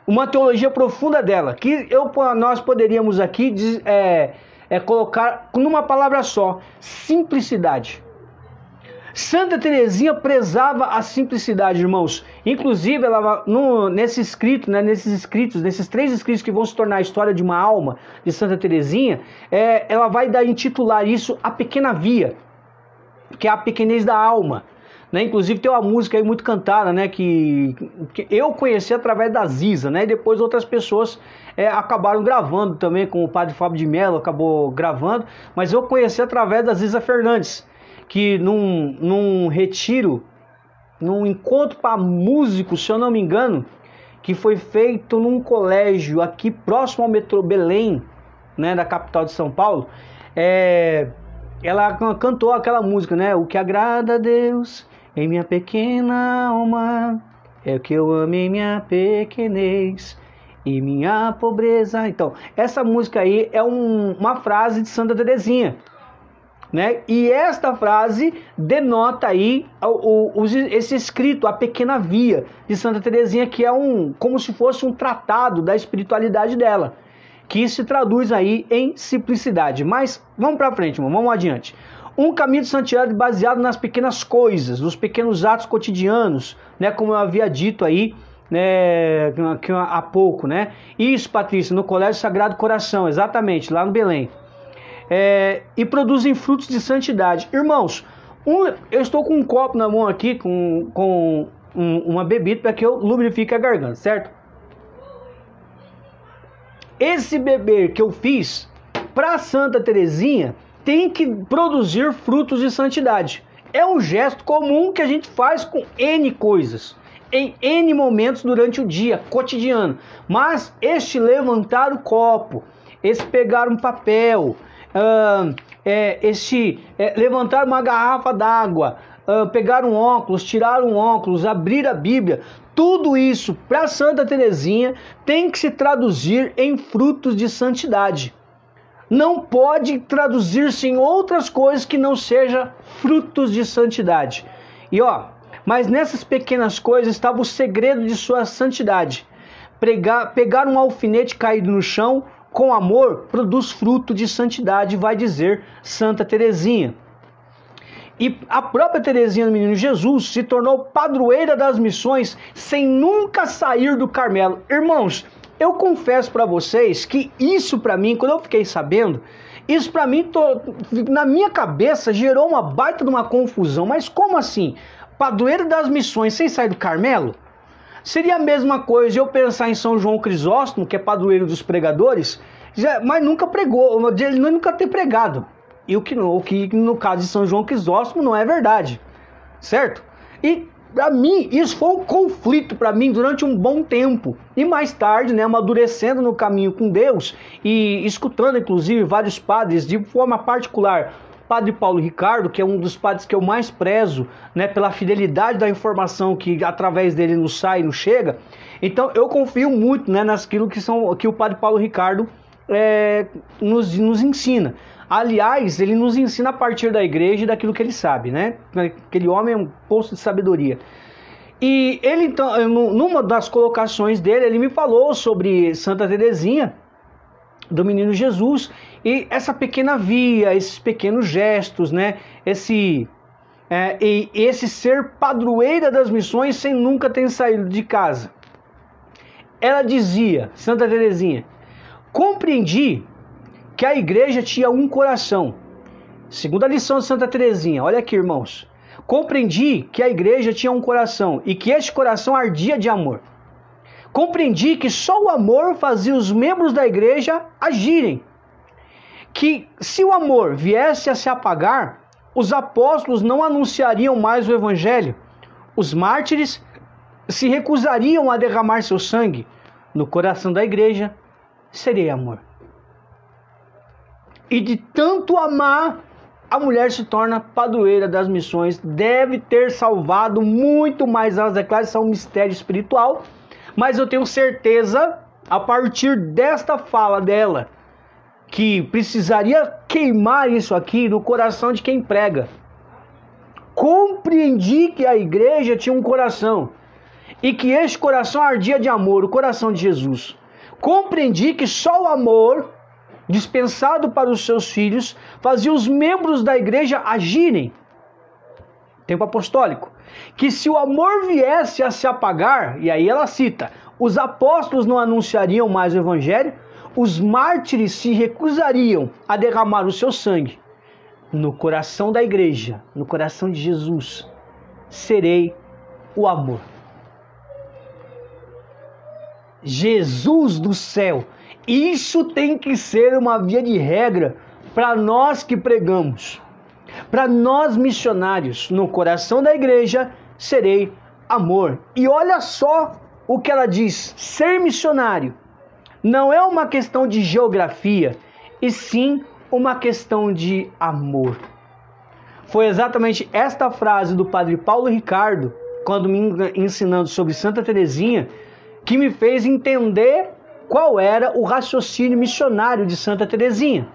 S1: Uma teologia profunda dela, que nós poderíamos aqui colocar numa palavra só: simplicidade. Santa Teresinha prezava a simplicidade, irmãos. Inclusive, ela, nesses 3 escritos que vão se tornar a História de uma Alma de Santa Teresinha, ela vai intitular isso A Pequena Via, que é a pequenez da alma. Né? Inclusive tem uma música aí muito cantada, né, que eu conheci através da Ziza, né, e depois outras pessoas acabaram gravando também, como o padre Fábio de Mello acabou gravando, mas eu conheci através da Ziza Fernandes, que num retiro, num encontro para músicos, se eu não me engano, que foi feito num colégio aqui próximo ao metrô Belém, né, da capital de São Paulo, ela cantou aquela música, né, o que agrada a Deus em minha pequena alma é o que eu amo em minha pequenez e minha pobreza. Então, essa música aí é uma frase de Santa Teresinha, né? E esta frase denota aí esse escrito, A Pequena Via de Santa Teresinha, que é como se fosse um tratado da espiritualidade dela, que se traduz aí em simplicidade. Mas vamos para frente, irmão, vamos adiante. Um caminho de santidade baseado nas pequenas coisas, nos pequenos atos cotidianos, né? Como eu havia dito aí, né, há pouco, né? Isso, Patrícia, no Colégio Sagrado Coração, exatamente, lá no Belém. E produzem frutos de santidade. Irmãos, eu estou com um copo na mão aqui, com uma bebida para que eu lubrifique a garganta, certo? Esse beber que eu fiz para Santa Teresinha tem que produzir frutos de santidade. É um gesto comum que a gente faz com N coisas, em N momentos durante o dia, cotidiano. Mas este levantar o copo, esse pegar um papel, levantar uma garrafa d'água, pegar um óculos, tirar um óculos, abrir a Bíblia, tudo isso para Santa Teresinha tem que se traduzir em frutos de santidade. Não pode traduzir-se em outras coisas que não sejam frutos de santidade. Mas nessas pequenas coisas estava o segredo de sua santidade. Pegar um alfinete caído no chão, com amor, produz fruto de santidade, vai dizer Santa Teresinha. E a própria Teresinha do Menino Jesus se tornou padroeira das missões sem nunca sair do Carmelo. Irmãos, eu confesso para vocês que isso para mim, quando eu fiquei sabendo, isso para mim, na minha cabeça, gerou uma baita de uma confusão. Mas como assim? Padroeira das missões sem sair do Carmelo? Seria a mesma coisa eu pensar em São João Crisóstomo, que é padroeiro dos pregadores, mas nunca pregou, ele nunca ter pregado. E o que no caso de São João Crisóstomo não é verdade, certo? E para mim isso foi um conflito para mim durante um bom tempo. E mais tarde, né, amadurecendo no caminho com Deus e escutando inclusive vários padres de forma particular, Padre Paulo Ricardo, que é um dos padres que eu mais prezo, né, pela fidelidade da informação que através dele nos sai e nos chega. Então eu confio muito, né, naquilo que o Padre Paulo Ricardo nos ensina. Aliás, ele nos ensina a partir da igreja e daquilo que ele sabe, né? Aquele homem é um poço de sabedoria. E ele, então, numa das colocações dele, ele me falou sobre Santa Teresinha do Menino Jesus e essa pequena via, esses pequenos gestos, né? Esse ser padroeira das missões sem nunca ter saído de casa. Ela dizia, Santa Teresinha, compreendi que a igreja tinha um coração. Segunda lição de Santa Teresinha, olha aqui, irmãos. Compreendi que a igreja tinha um coração e que este coração ardia de amor. Compreendi que só o amor fazia os membros da igreja agirem. Que se o amor viesse a se apagar, os apóstolos não anunciariam mais o evangelho. Os mártires se recusariam a derramar seu sangue. No coração da igreja seria amor. E de tanto amar, a mulher se torna padroeira das missões. Deve ter salvado muito mais. Elas declaram que é um mistério espiritual. Mas eu tenho certeza, a partir desta fala dela, que precisaria queimar isso aqui no coração de quem prega. Compreendi que a igreja tinha um coração. E que este coração ardia de amor, o coração de Jesus. Compreendi que só o amor dispensado para os seus filhos, fazia os membros da igreja agirem. Tempo apostólico. Que se o amor viesse a se apagar, e aí ela cita, os apóstolos não anunciariam mais o evangelho, os mártires se recusariam a derramar o seu sangue. No coração da igreja, no coração de Jesus, serei o amor. Jesus do céu! Isso tem que ser uma via de regra para nós que pregamos, para nós missionários. No coração da igreja serei amor. E olha só o que ela diz: ser missionário não é uma questão de geografia, e sim uma questão de amor. Foi exatamente esta frase do Padre Paulo Ricardo, quando me ensinando sobre Santa Teresinha, que me fez entender qual era o raciocínio missionário de Santa Teresinha.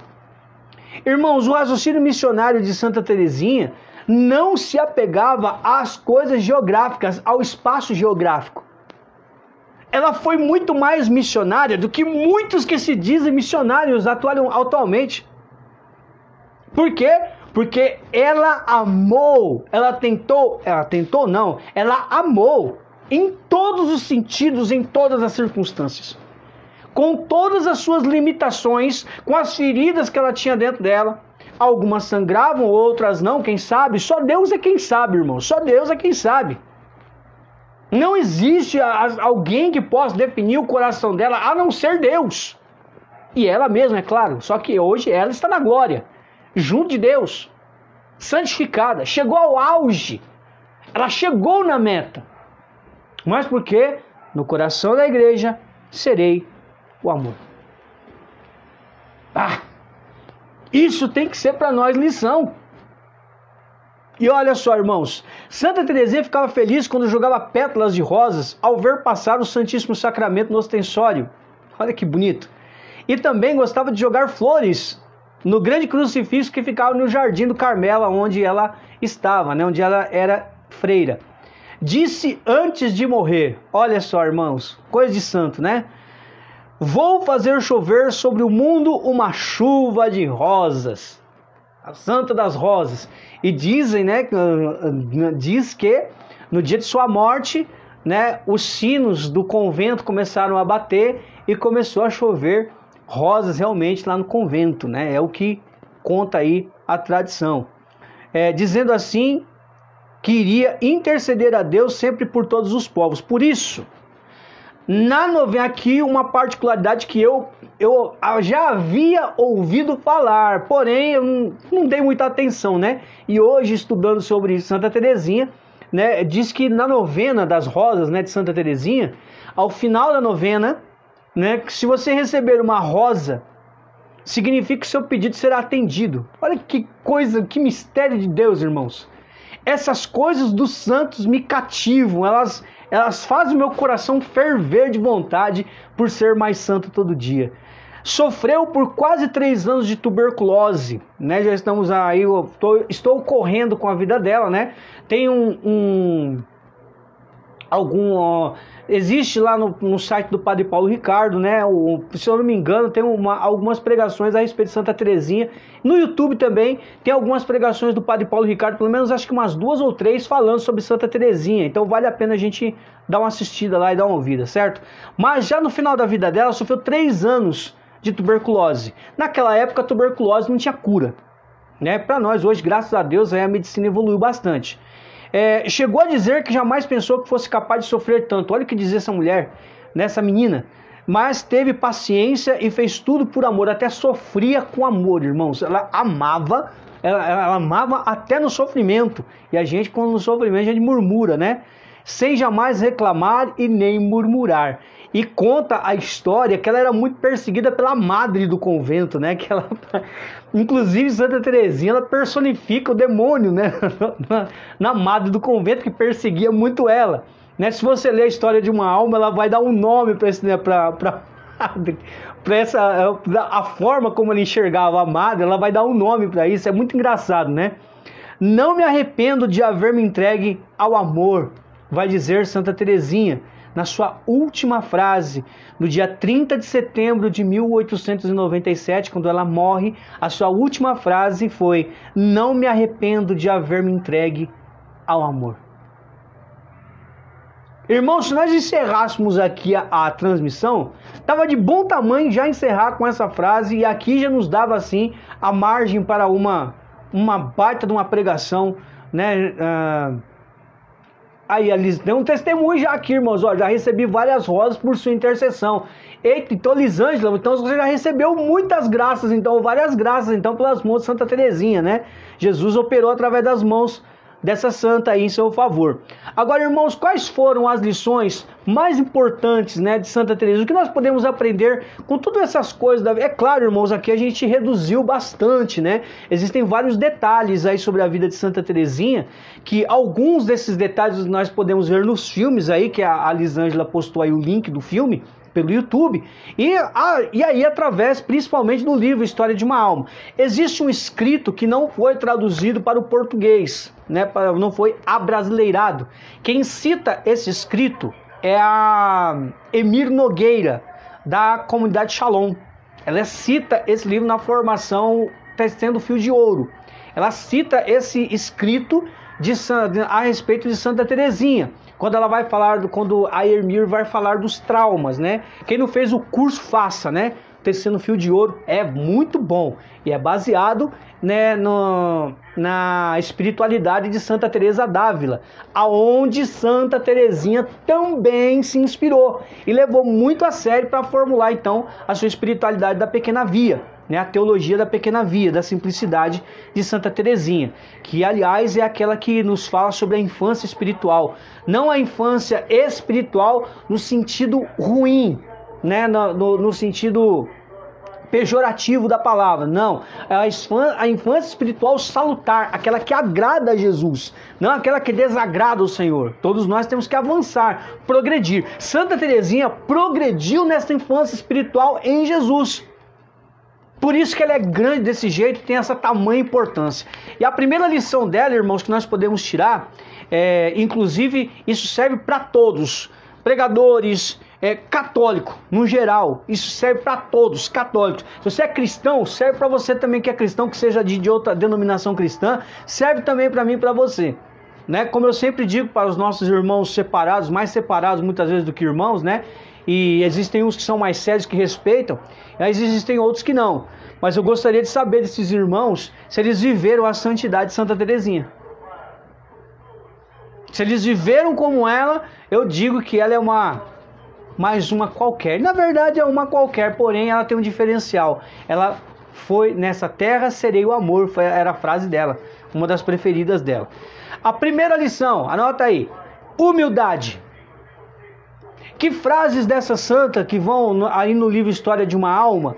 S1: Irmãos, o raciocínio missionário de Santa Teresinha não se apegava às coisas geográficas, ao espaço geográfico. Ela foi muito mais missionária do que muitos que se dizem missionários atualmente. Por quê? porque ela amou, ela amou em todos os sentidos, em todas as circunstâncias, com todas as suas limitações, com as feridas que ela tinha dentro dela. Algumas sangravam, outras não, quem sabe? Só Deus é quem sabe, irmão, só Deus é quem sabe. Não existe alguém que possa definir o coração dela, a não ser Deus. E ela mesma, é claro, só que hoje ela está na glória, junto de Deus, santificada, chegou ao auge, ela chegou na meta. Mas porque no coração da igreja serei o amor. Isso tem que ser para nós lição. E olha só, irmãos, Santa Teresinha ficava feliz quando jogava pétalas de rosas ao ver passar o Santíssimo Sacramento no ostensório. Olha que bonito. E também gostava de jogar flores no grande crucifixo que ficava no Jardim do Carmelo, onde ela estava, né? Onde ela era freira. Disse antes de morrer, olha só, irmãos, coisa de santo, né? Vou fazer chover sobre o mundo uma chuva de rosas. A Santa das Rosas. E dizem, né, diz que no dia de sua morte, né, os sinos do convento começaram a bater e começou a chover rosas realmente lá no convento, né? É o que conta aí a tradição. Dizendo assim que iria interceder a Deus sempre por todos os povos. Por isso, na novena aqui uma particularidade que eu já havia ouvido falar, porém eu não dei muita atenção, né? E hoje, estudando sobre Santa Teresinha, né, diz que na novena das rosas, né, de Santa Teresinha, ao final da novena, né, que se você receber uma rosa, significa que seu pedido será atendido. Olha que coisa, que mistério de Deus, irmãos. Essas coisas dos santos me cativam, elas fazem o meu coração ferver de vontade por ser mais santo todo dia. Sofreu por quase 3 anos de tuberculose, né? Já estamos aí, estou correndo com a vida dela, né? Tem existe lá no site do Padre Paulo Ricardo, né? Se eu não me engano, tem algumas pregações a respeito de Santa Teresinha. No YouTube também tem algumas pregações do Padre Paulo Ricardo, pelo menos acho que umas 2 ou 3 falando sobre Santa Teresinha. Então vale a pena a gente dar uma assistida lá e dar uma ouvida, certo? Mas já no final da vida dela, sofreu 3 anos de tuberculose. Naquela época a tuberculose não tinha cura, né? Para nós hoje, graças a Deus, a medicina evoluiu bastante. Chegou a dizer que jamais pensou que fosse capaz de sofrer tanto. Olha o que dizia essa mulher, né, essa menina. Mas teve paciência e fez tudo por amor, até sofria com amor, irmãos. Ela amava até no sofrimento. E a gente, quando no sofrimento, a gente murmura, né? Sem jamais reclamar e nem murmurar. E conta a história que ela era muito perseguida pela madre do convento, né? Que ela, inclusive Santa Teresinha, ela personifica o demônio, né? Na madre do convento, que perseguia muito ela, né? Se você ler a história de uma alma, ela vai dar um nome para esse, né? Para a forma como ela enxergava a madre, ela vai dar um nome para isso. É muito engraçado, né? Não me arrependo de haver me entregue ao amor, vai dizer Santa Teresinha na sua última frase, no dia 30 de setembro de 1897, quando ela morre. A sua última frase foi: não me arrependo de haver me entregue ao amor. Irmãos, se nós encerrássemos aqui a transmissão, estava de bom tamanho já encerrar com essa frase, e aqui já nos dava assim a margem para uma baita de uma pregação, né? Aí, Liz, tem um testemunho já aqui, irmãos. Ó, já recebi várias rosas por sua intercessão. Eita, então, Lisângela, então você já recebeu muitas graças, então, várias graças, então, pelas mãos de Santa Teresinha, né? Jesus operou através das mãos dessa santa aí em seu favor. Agora, irmãos, quais foram as lições mais importantes, né, de Santa Teresa? O que nós podemos aprender com todas essas coisas da vida? É claro, irmãos, aqui a gente reduziu bastante, né? Existem vários detalhes aí sobre a vida de Santa Teresinha, que alguns desses detalhes nós podemos ver nos filmes aí, que a Lisângela postou aí o link do filme pelo YouTube, e aí através principalmente do livro História de uma Alma. Existe um escrito que não foi traduzido para o português, né, não foi abrasileirado. Quem cita esse escrito é a Emir Nogueira, da comunidade Shalom. Ela cita esse livro na formação Tecendo Fio de Ouro. ela cita esse escrito a respeito de Santa Teresinha, quando ela vai falar, quando a Ermir vai falar dos traumas, né? Quem não fez o curso, faça, né? Tecendo Fio de Ouro é muito bom e é baseado, né, na espiritualidade de Santa Teresa d'Ávila, aonde Santa Teresinha também se inspirou e levou muito a sério para formular então a sua espiritualidade da Pequena Via, né, a teologia da Pequena Via, da simplicidade de Santa Teresinha, que aliás é aquela que nos fala sobre a infância espiritual, não a infância espiritual no sentido ruim, né, no sentido pejorativo da palavra, não, a infância espiritual salutar, aquela que agrada a Jesus, não aquela que desagrada o Senhor. Todos nós temos que avançar, progredir. Santa Teresinha progrediu nessa infância espiritual em Jesus. Por isso que ela é grande desse jeito, tem essa tamanha importância. E a primeira lição dela, irmãos, que nós podemos tirar, inclusive isso serve para todos, pregadores, católico, no geral, isso serve para todos, católicos. Se você é cristão, serve para você também que é cristão, que seja de outra denominação cristã, serve também para mim e para você. Né? Como eu sempre digo para os nossos irmãos separados, mais separados muitas vezes do que irmãos, né? E existem uns que são mais sérios, que respeitam, mas existem outros que não. Mas eu gostaria de saber desses irmãos se eles viveram a santidade de Santa Teresinha. Se eles viveram como ela, eu digo que ela é mais uma qualquer. Na verdade é uma qualquer, porém ela tem um diferencial. Ela foi nessa terra, serei o amor, era a frase dela, uma das preferidas dela. A primeira lição, anota aí, humildade. Que frases dessa santa que vão aí no livro História de uma Alma,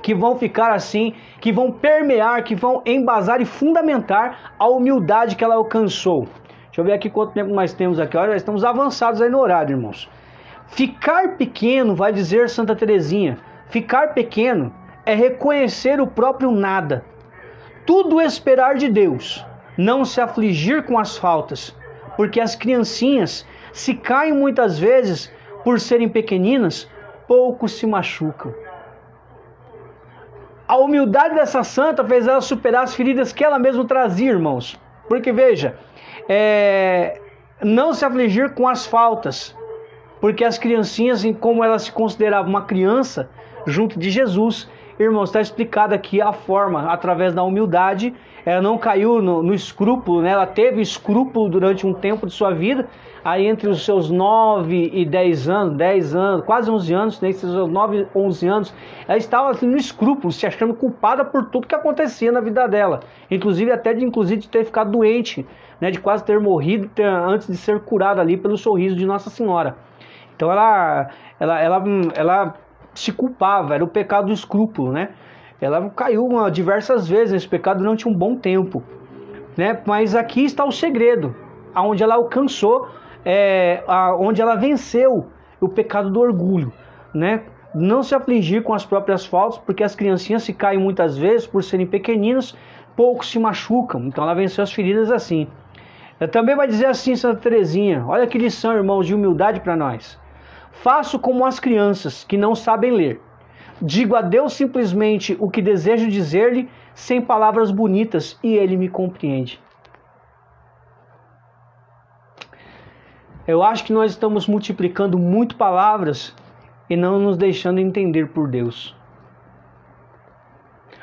S1: que vão ficar assim, que vão permear, que vão embasar e fundamentar a humildade que ela alcançou. Deixa eu ver aqui quanto tempo nós temos aqui. Olha, estamos avançados aí no horário, irmãos. Ficar pequeno, vai dizer Santa Teresinha, ficar pequeno é reconhecer o próprio nada. Tudo esperar de Deus, não se afligir com as faltas, porque as criancinhas, se caem muitas vezes por serem pequeninas, pouco se machucam. A humildade dessa santa fez ela superar as feridas que ela mesma trazia, irmãos. Porque veja, não se afligir com as faltas, porque as criancinhas, como ela se considerava uma criança, junto de Jesus, irmãos, está explicado aqui a forma, através da humildade. Ela não caiu no escrúpulo, né? Ela teve escrúpulo durante um tempo de sua vida, aí entre os seus 9 e 10 anos, quase 11 anos, né? Esses 9, 11 anos, ela estava assim, no escrúpulo, se achando culpada por tudo que acontecia na vida dela, inclusive até de ter ficado doente, né? De quase ter morrido antes de ser curada ali pelo sorriso de Nossa Senhora. Então ela se culpava, era o pecado do escrúpulo, né? Ela caiu diversas vezes nesse pecado durante um bom tempo, né? Mas aqui está o segredo, aonde ela alcançou, onde ela venceu o pecado do orgulho, né? Não se afligir com as próprias faltas, porque as criancinhas se caem muitas vezes por serem pequeninos, poucos se machucam. Então ela venceu as feridas assim. Ela também vai dizer assim, Santa Teresinha, olha que lição, irmãos, de humildade para nós. Faço como as crianças que não sabem ler. Digo a Deus simplesmente o que desejo dizer-lhe, sem palavras bonitas, e Ele me compreende. Eu acho que nós estamos multiplicando muito palavras e não nos deixando entender por Deus.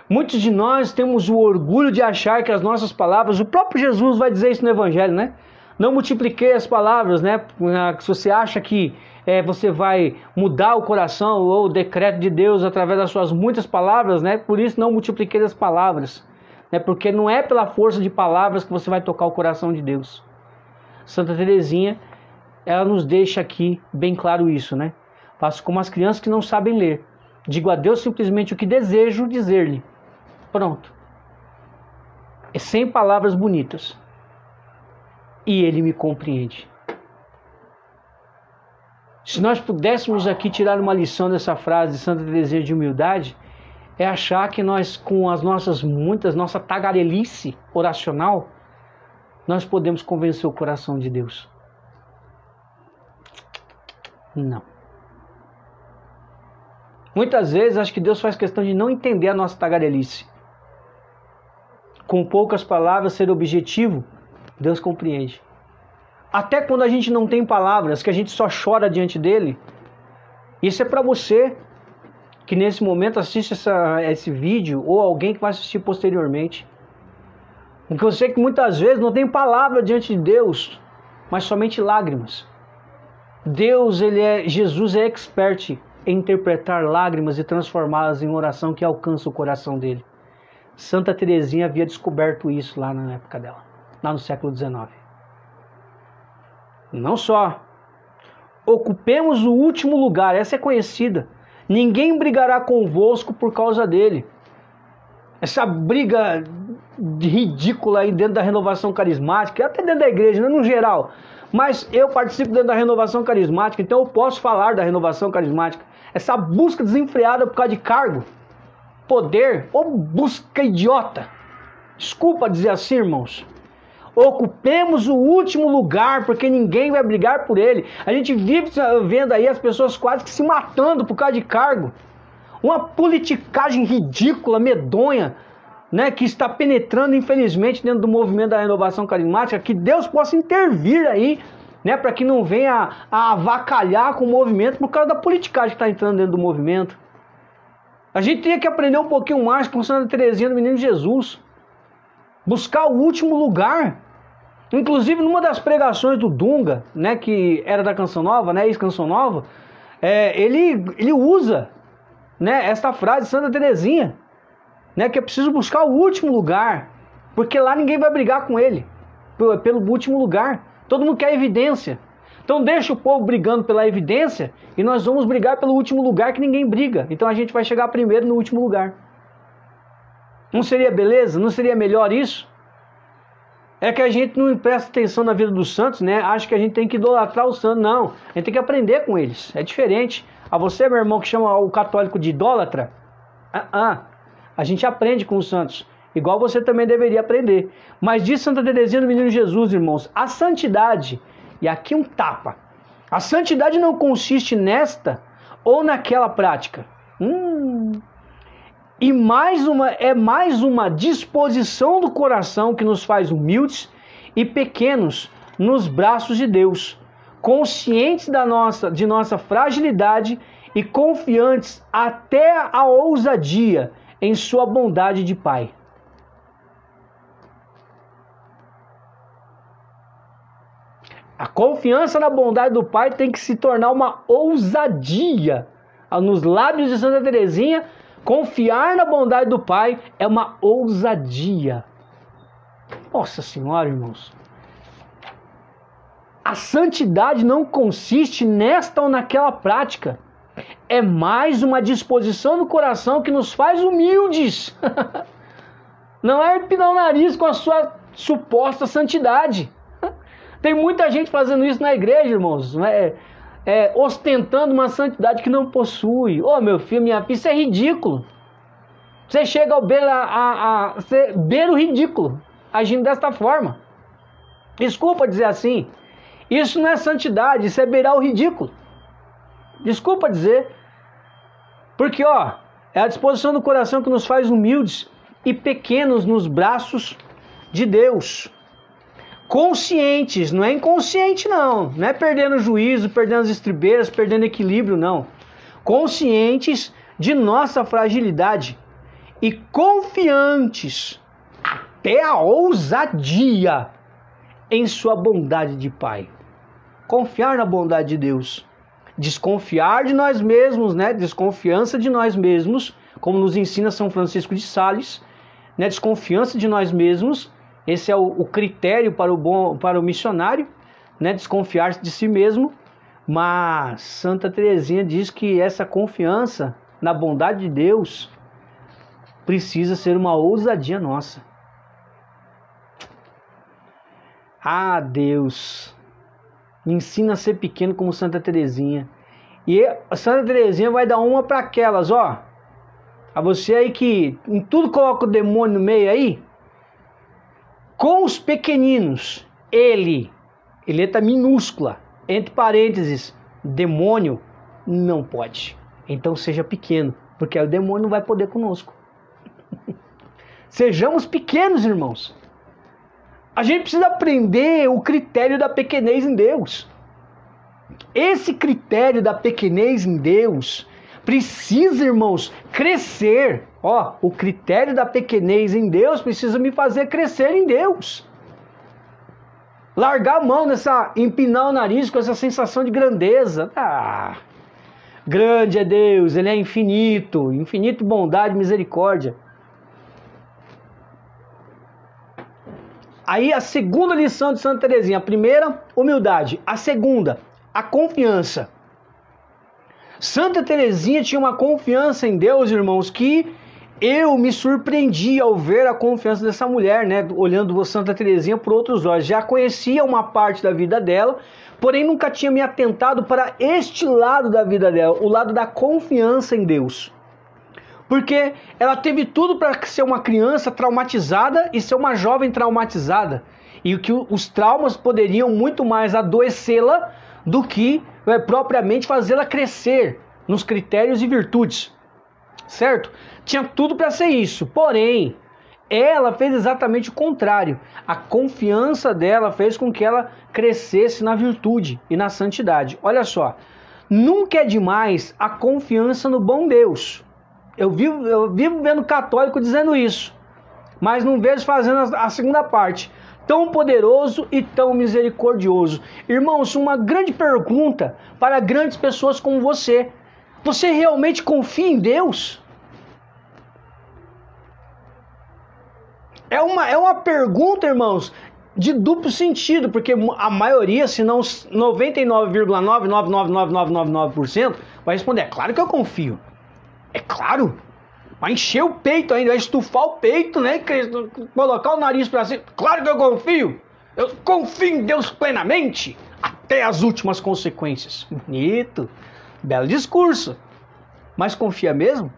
S1: Muitos de nós temos o orgulho de achar que as nossas palavras, o próprio Jesus vai dizer isso no Evangelho, né? Não multipliquei as palavras, né? Se você acha que você vai mudar o coração ou o decreto de Deus através das suas muitas palavras, né? Por isso não multipliquei as palavras, né? Porque não é pela força de palavras que você vai tocar o coração de Deus. Santa Teresinha, ela nos deixa aqui bem claro isso, né? Faço como as crianças que não sabem ler. Digo a Deus simplesmente o que desejo dizer-lhe. Pronto. É sem palavras bonitas. E Ele me compreende. Se nós pudéssemos aqui tirar uma lição dessa frase de Santa Teresinha de humildade, é achar que nós, com as nossa tagarelice oracional, nós podemos convencer o coração de Deus. Não. Muitas vezes acho que Deus faz questão de não entender a nossa tagarelice. com poucas palavras, ser objetivo, Deus compreende. Até quando a gente não tem palavras, que a gente só chora diante dele, isso é para você que nesse momento assiste esse vídeo, ou alguém que vai assistir posteriormente. Porque eu sei que muitas vezes não tem palavra diante de Deus, mas somente lágrimas. Jesus é expert em interpretar lágrimas e transformá-las em oração que alcança o coração dele. Santa Teresinha havia descoberto isso lá na época dela, lá no século XIX. Não só. Ocupemos o último lugar, essa é conhecida. Ninguém brigará convosco por causa dele. Essa briga ridícula aí dentro da renovação carismática, até dentro da igreja, né, no geral. Mas eu participo dentro da renovação carismática, então eu posso falar da renovação carismática. Essa busca desenfreada por causa de cargo, poder, ou busca idiota. Desculpa dizer assim, irmãos. Ocupemos o último lugar, porque ninguém vai brigar por ele. A gente vive vendo aí as pessoas quase que se matando por causa de cargo. Uma politicagem ridícula, medonha, né, que está penetrando, infelizmente, dentro do movimento da renovação carismática. Que Deus possa intervir aí, né, para que não venha a avacalhar com o movimento por causa da politicagem que está entrando dentro do movimento. A gente tinha que aprender um pouquinho mais com Santa Teresinha do Menino Jesus. Buscar o último lugar. Inclusive, numa das pregações do Dunga, né, que era da Canção Nova, né, ex-Canção Nova, ele usa, né, esta frase de Santa Teresinha, né, que é preciso buscar o último lugar, porque lá ninguém vai brigar com ele, pelo último lugar. Todo mundo quer evidência. Então deixa o povo brigando pela evidência e nós vamos brigar pelo último lugar que ninguém briga. Então a gente vai chegar primeiro no último lugar. Não seria beleza? Não seria melhor isso? É que a gente não presta atenção na vida dos santos, né? Acha que a gente tem que idolatrar os santos. Não, a gente tem que aprender com eles. É diferente. A você, meu irmão, que chama o católico de idólatra, a gente aprende com os santos. Igual você também deveria aprender. Mas diz Santa Teresinha do Menino Jesus, irmãos, a santidade, e aqui um tapa, a santidade não consiste nesta ou naquela prática. E mais uma disposição do coração que nos faz humildes e pequenos nos braços de Deus, conscientes de nossa fragilidade e confiantes até a ousadia em sua bondade de Pai. A confiança na bondade do Pai tem que se tornar uma ousadia. Nos lábios de Santa Teresinha, confiar na bondade do Pai é uma ousadia. Nossa Senhora, irmãos. A santidade não consiste nesta ou naquela prática. É mais uma disposição do coração que nos faz humildes. Não é empinar o nariz com a sua suposta santidade. Tem muita gente fazendo isso na igreja, irmãos, ostentando uma santidade que não possui. Ô, meu filho, minha filha, isso é ridículo. Você chega ao você beira o ridículo, agindo desta forma. Desculpa dizer assim. Isso não é santidade, isso é beirar o ridículo. Desculpa dizer. Porque, é a disposição do coração que nos faz humildes e pequenos nos braços de Deus. Conscientes, não é inconsciente não é perdendo o juízo, perdendo as estribeiras, perdendo equilíbrio, não. Conscientes de nossa fragilidade e confiantes até a ousadia em sua bondade de Pai. Confiar na bondade de Deus. Desconfiar de nós mesmos, né? Desconfiança de nós mesmos, como nos ensina São Francisco de Sales, né? Desconfiança de nós mesmos. Esse é o critério para o missionário, né? Desconfiar de si mesmo. Mas Santa Teresinha diz que essa confiança na bondade de Deus precisa ser uma ousadia nossa. Ah, Deus, me ensina a ser pequeno como Santa Teresinha. E Santa Teresinha vai dar uma para aquelas, a você aí que em tudo coloca o demônio no meio aí. Com os pequeninos, letra minúscula, entre parênteses, demônio, não pode. Então seja pequeno, porque aí o demônio não vai poder conosco. Sejamos pequenos, irmãos. A gente precisa aprender o critério da pequenez em Deus. Esse critério da pequenez em Deus precisa, irmãos, crescer. Ó, o critério da pequenez em Deus precisa me fazer crescer em Deus. Largar a mão empinar o nariz com essa sensação de grandeza. Grande é Deus, Ele é infinito, infinito bondade e misericórdia. Aí a segunda lição de Santa Teresinha, a primeira, humildade. A segunda, a confiança. Santa Teresinha tinha uma confiança em Deus, irmãos, que eu me surpreendi ao ver a confiança dessa mulher, né? Olhando Santa Teresinha por outros olhos. Já conhecia uma parte da vida dela, porém nunca tinha me atentado para este lado da vida dela, o lado da confiança em Deus. Porque ela teve tudo para ser uma criança traumatizada e ser uma jovem traumatizada. E que os traumas poderiam muito mais adoecê-la do que propriamente fazê-la crescer nos critérios e virtudes. Certo? Tinha tudo para ser isso. Porém, ela fez exatamente o contrário. A confiança dela fez com que ela crescesse na virtude e na santidade. Olha só. Nunca é demais a confiança no bom Deus. Eu vivo vendo católico dizendo isso, mas não vejo fazendo a segunda parte. Tão poderoso e tão misericordioso. Irmãos, uma grande pergunta para grandes pessoas como você. Você realmente confia em Deus? É uma pergunta, irmãos, de duplo sentido, porque a maioria, se não 99,9999999% vai responder, é claro que eu confio. É claro, vai encher o peito ainda, vai estufar o peito, né? Colocar o nariz para cima. Claro que eu confio. Eu confio em Deus plenamente, até as últimas consequências. Bonito, belo discurso. Mas confia mesmo?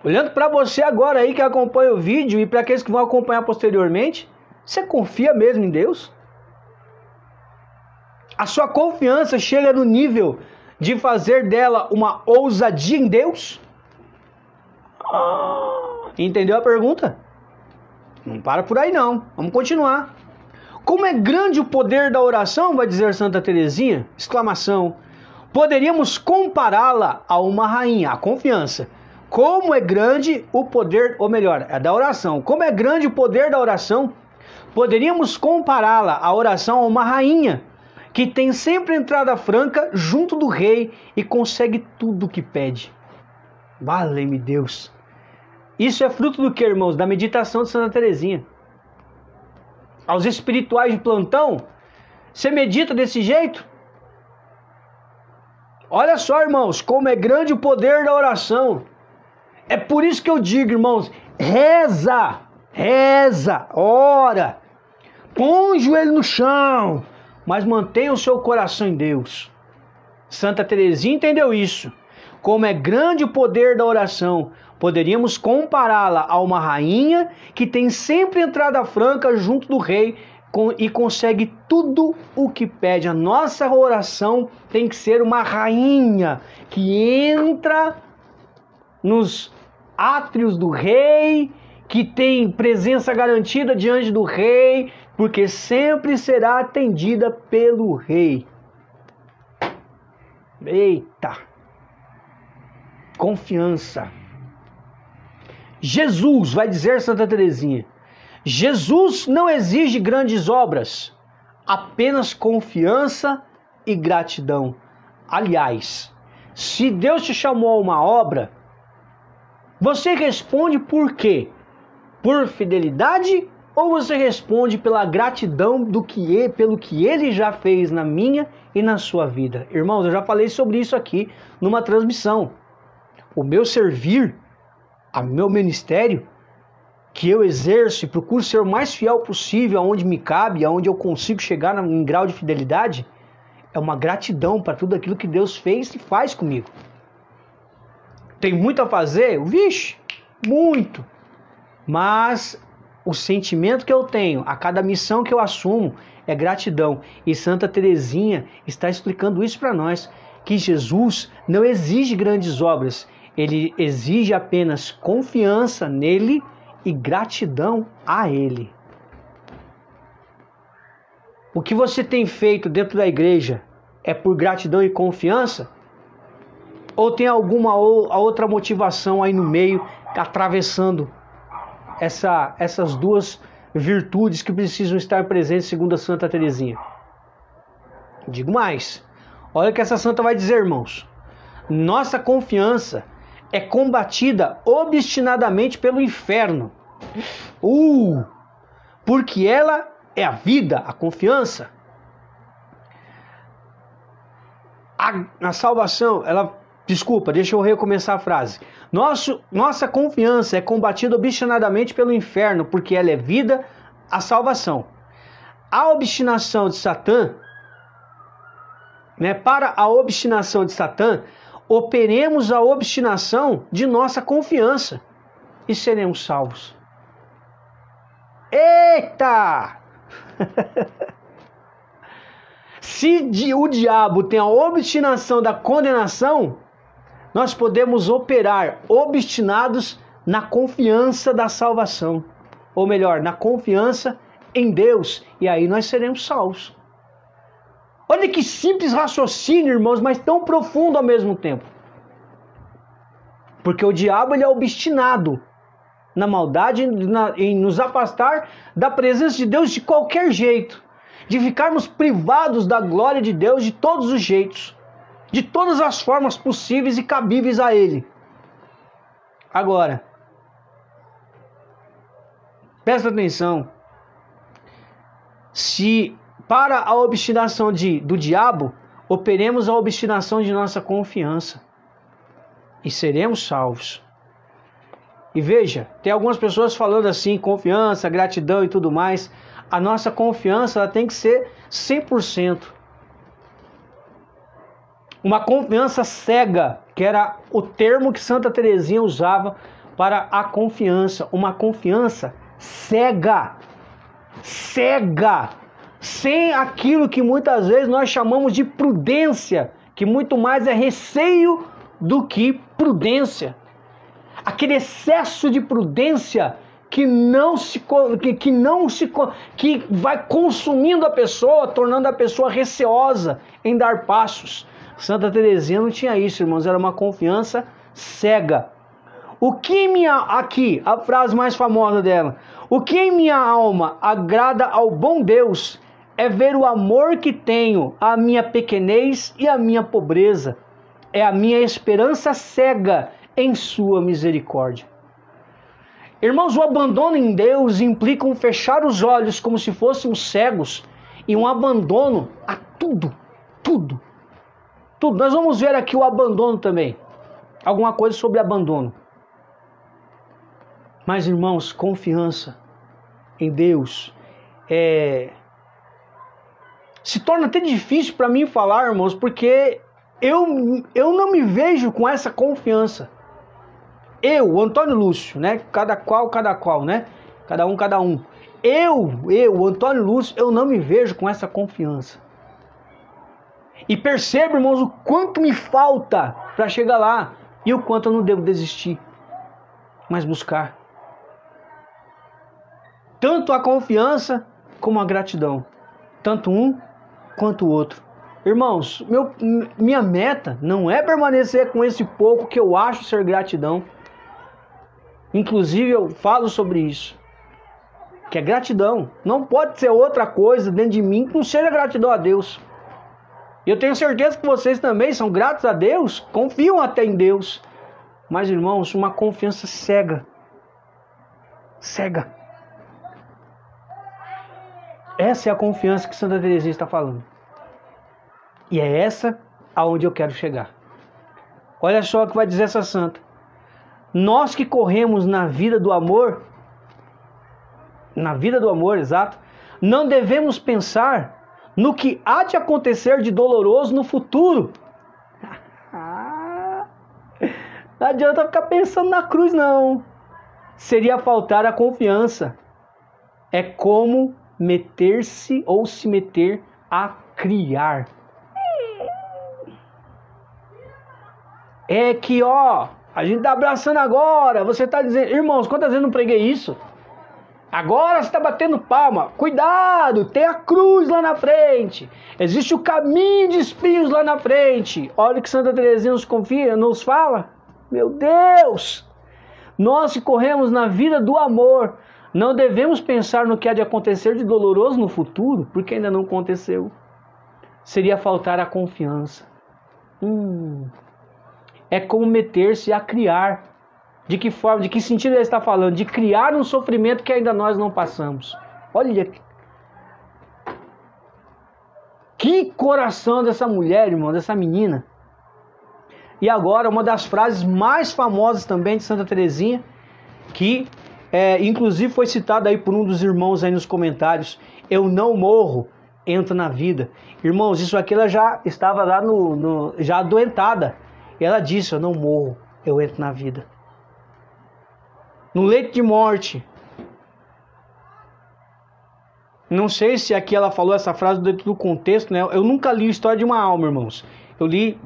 S1: Olhando para você agora aí que acompanha o vídeo e para aqueles que vão acompanhar posteriormente, você confia mesmo em Deus? A sua confiança chega no nível de fazer dela uma ousadia em Deus? Entendeu a pergunta? Não para por aí não, vamos continuar. Como é grande o poder da oração, vai dizer Santa Teresinha, exclamação. Poderíamos compará-la a uma rainha, a confiança. Como é grande o poder, ou melhor, é da oração. Como é grande o poder da oração, poderíamos compará-la, a oração, a uma rainha, que tem sempre entrada franca junto do rei e consegue tudo o que pede. Vale-me Deus. Isso é fruto do que, irmãos? Da meditação de Santa Teresinha. Aos espirituais de plantão, você medita desse jeito? Olha só, irmãos, como é grande o poder da oração. É por isso que eu digo, irmãos, reza, ora, põe o joelho no chão, mas mantenha o seu coração em Deus. Santa Teresinha entendeu isso. Como é grande o poder da oração, poderíamos compará-la a uma rainha que tem sempre entrada franca junto do rei e consegue tudo o que pede. A nossa oração tem que ser uma rainha que entra nos átrios do rei, que tem presença garantida diante do rei, porque sempre será atendida pelo rei. Eita! Confiança. Jesus, vai dizer Santa Teresinha, Jesus não exige grandes obras, apenas confiança e gratidão. Aliás, se Deus te chamou a uma obra, você responde por quê? Por fidelidade ou você responde pela gratidão pelo que Ele já fez na minha e na sua vida? Irmãos, eu já falei sobre isso aqui numa transmissão. O meu servir, o meu ministério, que eu exerço e procuro ser o mais fiel possível aonde me cabe, aonde eu consigo chegar em grau de fidelidade, é uma gratidão para tudo aquilo que Deus fez e faz comigo. Tem muito a fazer? Vixe, muito. Mas o sentimento que eu tenho, a cada missão que eu assumo, é gratidão. E Santa Teresinha está explicando isso para nós, que Jesus não exige grandes obras, Ele exige apenas confiança nele e gratidão a ele. O que você tem feito dentro da igreja é por gratidão e confiança? Ou tem alguma outra motivação aí no meio, atravessando essas duas virtudes que precisam estar presentes segundo a Santa Teresinha? Digo mais, olha o que essa santa vai dizer, irmãos. Nossa confiança é combatida obstinadamente pelo inferno. Porque ela é a vida, a confiança. A salvação, deixa eu recomeçar a frase. Nossa confiança é combatida obstinadamente pelo inferno, porque ela é vida, a salvação. A obstinação de Satã, para a obstinação de Satã, operemos a obstinação de nossa confiança e seremos salvos. Eita! Se o diabo tem a obstinação da condenação, nós podemos operar obstinados na confiança da salvação. Ou melhor, na confiança em Deus. E aí nós seremos salvos. Olha que simples raciocínio, irmãos, mas tão profundo ao mesmo tempo. Porque o diabo ele é obstinado na maldade, em nos afastar da presença de Deus de qualquer jeito. De ficarmos privados da glória de Deus de todos os jeitos. De todas as formas possíveis e cabíveis a Ele. Agora, presta atenção. Se para a obstinação do diabo, operemos a obstinação de nossa confiança. E seremos salvos. E veja, tem algumas pessoas falando assim, confiança, gratidão e tudo mais. A nossa confiança ela tem que ser 100%. Uma confiança cega, que era o termo que Santa Teresinha usava para a confiança. Uma confiança cega. Cega. Sem aquilo que muitas vezes nós chamamos de prudência, que muito mais é receio do que prudência. Aquele excesso de prudência que vai consumindo a pessoa, tornando a pessoa receosa em dar passos. Santa Teresinha não tinha isso, irmãos, era uma confiança cega. Aqui, a frase mais famosa dela: o que em minha alma agrada ao bom Deus é ver o amor que tenho à minha pequenez e à minha pobreza. É a minha esperança cega em sua misericórdia. Irmãos, o abandono em Deus implica um fechar os olhos como se fôssemos cegos e um abandono a tudo. Nós vamos ver aqui o abandono também. Alguma coisa sobre abandono. Mas, irmãos, confiança em Deus se torna até difícil para mim falar, irmãos, porque eu não me vejo com essa confiança. Eu, Antônio Lúcio, né? Cada qual, né? Cada um. Eu, Antônio Lúcio, eu não me vejo com essa confiança. E percebo, irmãos, o quanto me falta para chegar lá e o quanto eu não devo desistir, mas buscar. Tanto a confiança como a gratidão. Tanto um quanto o outro. Irmãos, minha meta não é permanecer com esse pouco que eu acho ser gratidão. Inclusive eu falo sobre isso. Que é gratidão. Não pode ser outra coisa dentro de mim que não seja gratidão a Deus. E eu tenho certeza que vocês também são gratos a Deus, confiam até em Deus. Mas, irmãos, uma confiança cega. Cega. Essa é a confiança que Santa Teresinha está falando. E é essa aonde eu quero chegar. Olha só o que vai dizer essa santa. Nós que corremos na vida do amor, exato, não devemos pensar no que há de acontecer de doloroso no futuro. Não adianta ficar pensando na cruz, não. Seria faltar a confiança. É como meter-se ou se meter a criar. É que, A gente está abraçando agora. Você está dizendo, irmãos, quantas vezes não preguei isso? Agora você está batendo palma. Cuidado, tem a cruz lá na frente. Existe o caminho de espinhos lá na frente. Olha o que Santa Teresinha nos fala. Meu Deus! Nós que corremos na vida do amor, não devemos pensar no que há de acontecer de doloroso no futuro, porque ainda não aconteceu. Seria faltar a confiança. É como meter-se a criar. De que forma, de que sentido ele está falando? De criar um sofrimento que ainda nós não passamos. Olha que coração dessa mulher, irmão, dessa menina. E agora, uma das frases mais famosas também de Santa Teresinha, que inclusive foi citada aí por um dos irmãos aí nos comentários: eu não morro, entro na vida. Irmãos, isso aqui ela já estava lá já adoentada. E ela disse: eu não morro, eu entro na vida. No leito de morte. Não sei se aqui ela falou essa frase dentro do contexto, né? Eu nunca li a História de uma Alma, irmãos. Eu li,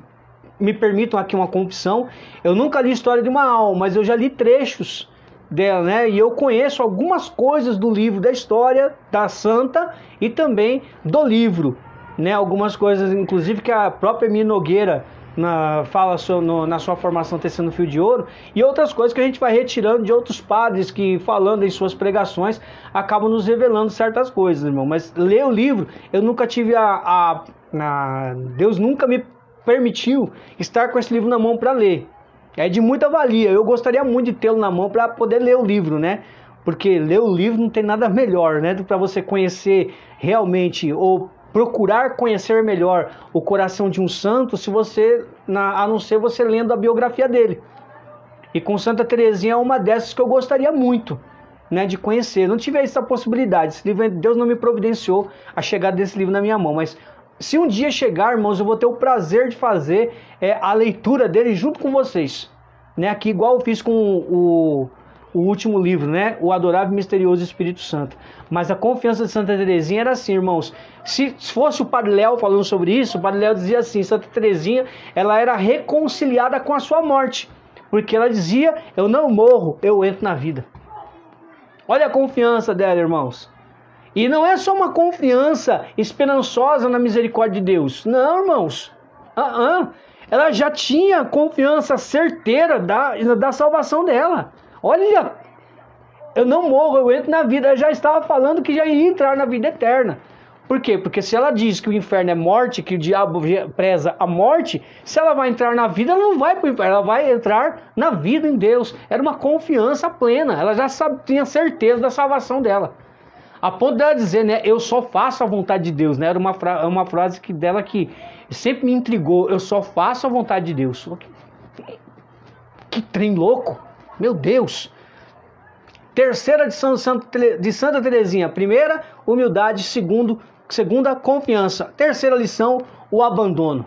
S1: me permitam aqui uma confissão, eu nunca li a História de uma Alma, mas eu já li trechos dela, né? E eu conheço algumas coisas do livro da história da santa e também do livro, né? Algumas coisas, inclusive, que a própria Emília Nogueira fala na sua formação Tecendo Fio de Ouro, e outras coisas que a gente vai retirando de outros padres que, falando em suas pregações, acabam nos revelando certas coisas, irmão. Mas ler o livro, eu nunca tive Deus nunca me permitiu estar com esse livro na mão para ler. É de muita valia. Eu gostaria muito de tê-lo na mão para poder ler o livro, né? Porque ler o livro não tem nada melhor, né? Para você conhecer realmente, ou procurar conhecer melhor o coração de um santo, a não ser você lendo a biografia dele. E com Santa Teresinha é uma dessas que eu gostaria muito, né, de conhecer. Não tive essa possibilidade. Esse livro, Deus não me providenciou a chegada desse livro na minha mão, mas se um dia chegar, irmãos, eu vou ter o prazer de fazer a leitura dele junto com vocês, né? Aqui, igual eu fiz com o último livro, né? O Adorável e Misterioso Espírito Santo. Mas a confiança de Santa Teresinha era assim, irmãos. Se fosse o Padre Léo falando sobre isso, o Padre Léo dizia assim: Santa Teresinha, ela era reconciliada com a sua morte, porque ela dizia: eu não morro, eu entro na vida. Olha a confiança dela, irmãos. E não é só uma confiança esperançosa na misericórdia de Deus. Não, irmãos. Ela já tinha confiança certeira da salvação dela. Olha, eu não morro, eu entro na vida. Ela já estava falando que já ia entrar na vida eterna. Por quê? Porque se ela diz que o inferno é morte, que o diabo preza a morte, se ela vai entrar na vida, ela não vai para o inferno, ela vai entrar na vida em Deus. Era uma confiança plena. Ela já tinha certeza da salvação dela. A ponto dela dizer, né, eu só faço a vontade de Deus, né? Era uma frase dela que sempre me intrigou: eu só faço a vontade de Deus. Que trem louco, meu Deus. Terceira de Santa Teresinha: primeira, humildade; segunda, confiança; terceira lição, o abandono.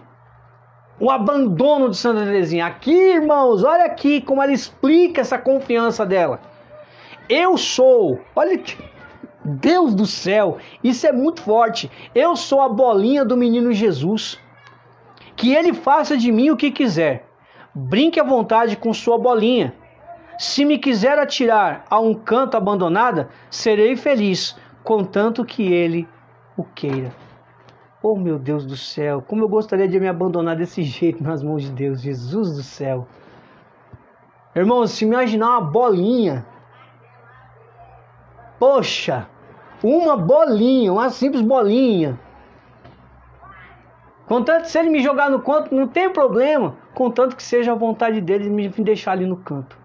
S1: O abandono de Santa Teresinha. Aqui, irmãos, olha aqui como ela explica essa confiança dela. Eu sou, olha aqui, Deus do céu, isso é muito forte. Eu sou a bolinha do menino Jesus. Que ele faça de mim o que quiser. Brinque à vontade com sua bolinha. Se me quiser atirar a um canto abandonada, serei feliz, contanto que ele o queira. Oh, meu Deus do céu, como eu gostaria de me abandonar desse jeito nas mãos de Deus, Jesus do céu. Irmãos, se me imaginar uma bolinha, poxa, uma bolinha, uma simples bolinha. Contanto que se ele me jogar no canto, não tem problema. Contanto que seja a vontade dele de me deixar ali no canto.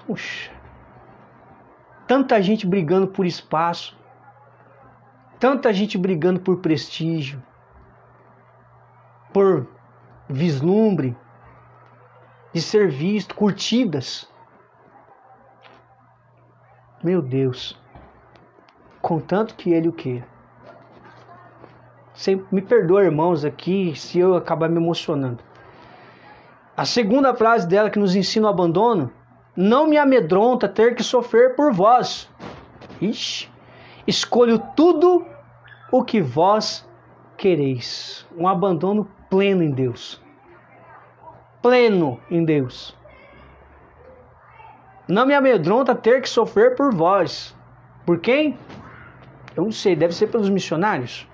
S1: Puxa. Tanta gente brigando por espaço. Tanta gente brigando por prestígio. Por vislumbre. De ser visto, curtidas. Meu Deus. Contanto que ele o queira. Me perdoa, irmãos, aqui se eu acabar me emocionando. A segunda frase dela, que nos ensina o abandono: não me amedronta ter que sofrer por vós. Ixi, escolho tudo o que vós quereis. Um abandono pleno em Deus. pleno em Deus. Não me amedronta ter que sofrer por vós. Por quem? Eu não sei, deve ser pelos missionários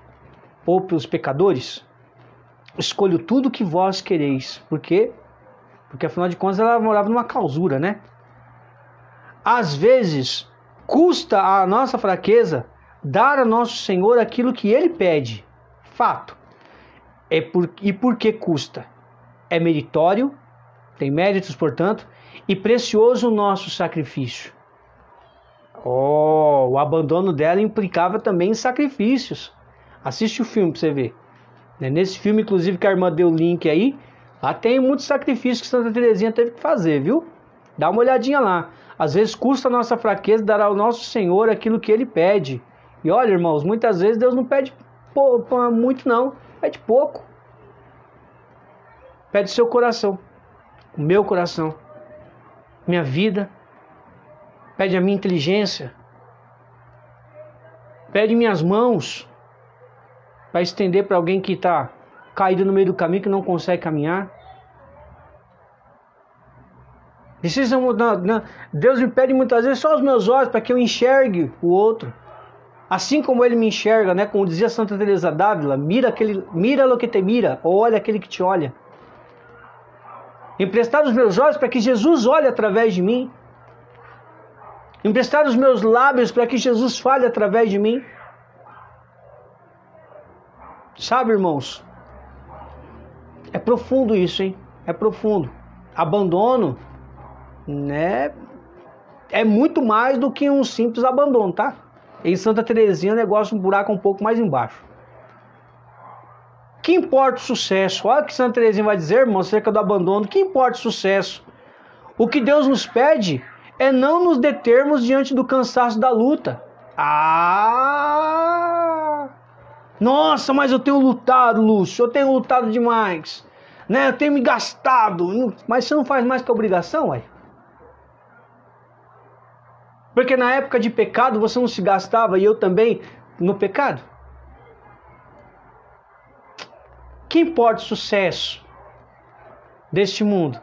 S1: ou pelos pecadores. Escolho tudo que vós quereis. Por quê? Porque afinal de contas ela morava numa clausura, né? Às vezes, custa a nossa fraqueza dar a nosso Senhor aquilo que Ele pede. Fato. E por que custa? É meritório, tem méritos, portanto, e precioso o nosso sacrifício. O abandono dela implicava também em sacrifícios. Assiste o filme para você ver. Nesse filme, inclusive, que a irmã deu o link aí, lá tem muitos sacrifícios que Santa Teresinha teve que fazer, viu? Dá uma olhadinha lá. Às vezes custa a nossa fraqueza dar ao nosso Senhor aquilo que Ele pede. E olha, irmãos, muitas vezes Deus não pede muito não, pede pouco. Pede seu coração, o meu coração, minha vida. Pede a minha inteligência. Pede minhas mãos para estender para alguém que está caído no meio do caminho, que não consegue caminhar. Deus me pede muitas vezes só os meus olhos para que eu enxergue o outro. Assim como Ele me enxerga, né? Como dizia Santa Teresa d'Ávila, mira lo que te mira, ou olha aquele que te olha. Emprestar os meus olhos para que Jesus olhe através de mim. Emprestar os meus lábios para que Jesus fale através de mim. Sabe, irmãos? É profundo isso, hein? É profundo. Abandono, né? É muito mais do que um simples abandono, tá? Em Santa Teresinha o negócio, um buraco um pouco mais embaixo. Que importa o sucesso? Olha o que Santa Teresinha vai dizer, irmão, acerca do abandono. Que importa o sucesso? O que Deus nos pede é não nos determos diante do cansaço da luta. Nossa, mas eu tenho lutado, Lúcio. Eu tenho lutado demais. Né? Eu tenho me gastado. Mas você não faz mais que a obrigação, ué? Porque na época de pecado você não se gastava, e eu também, no pecado. Que importa o sucesso deste mundo?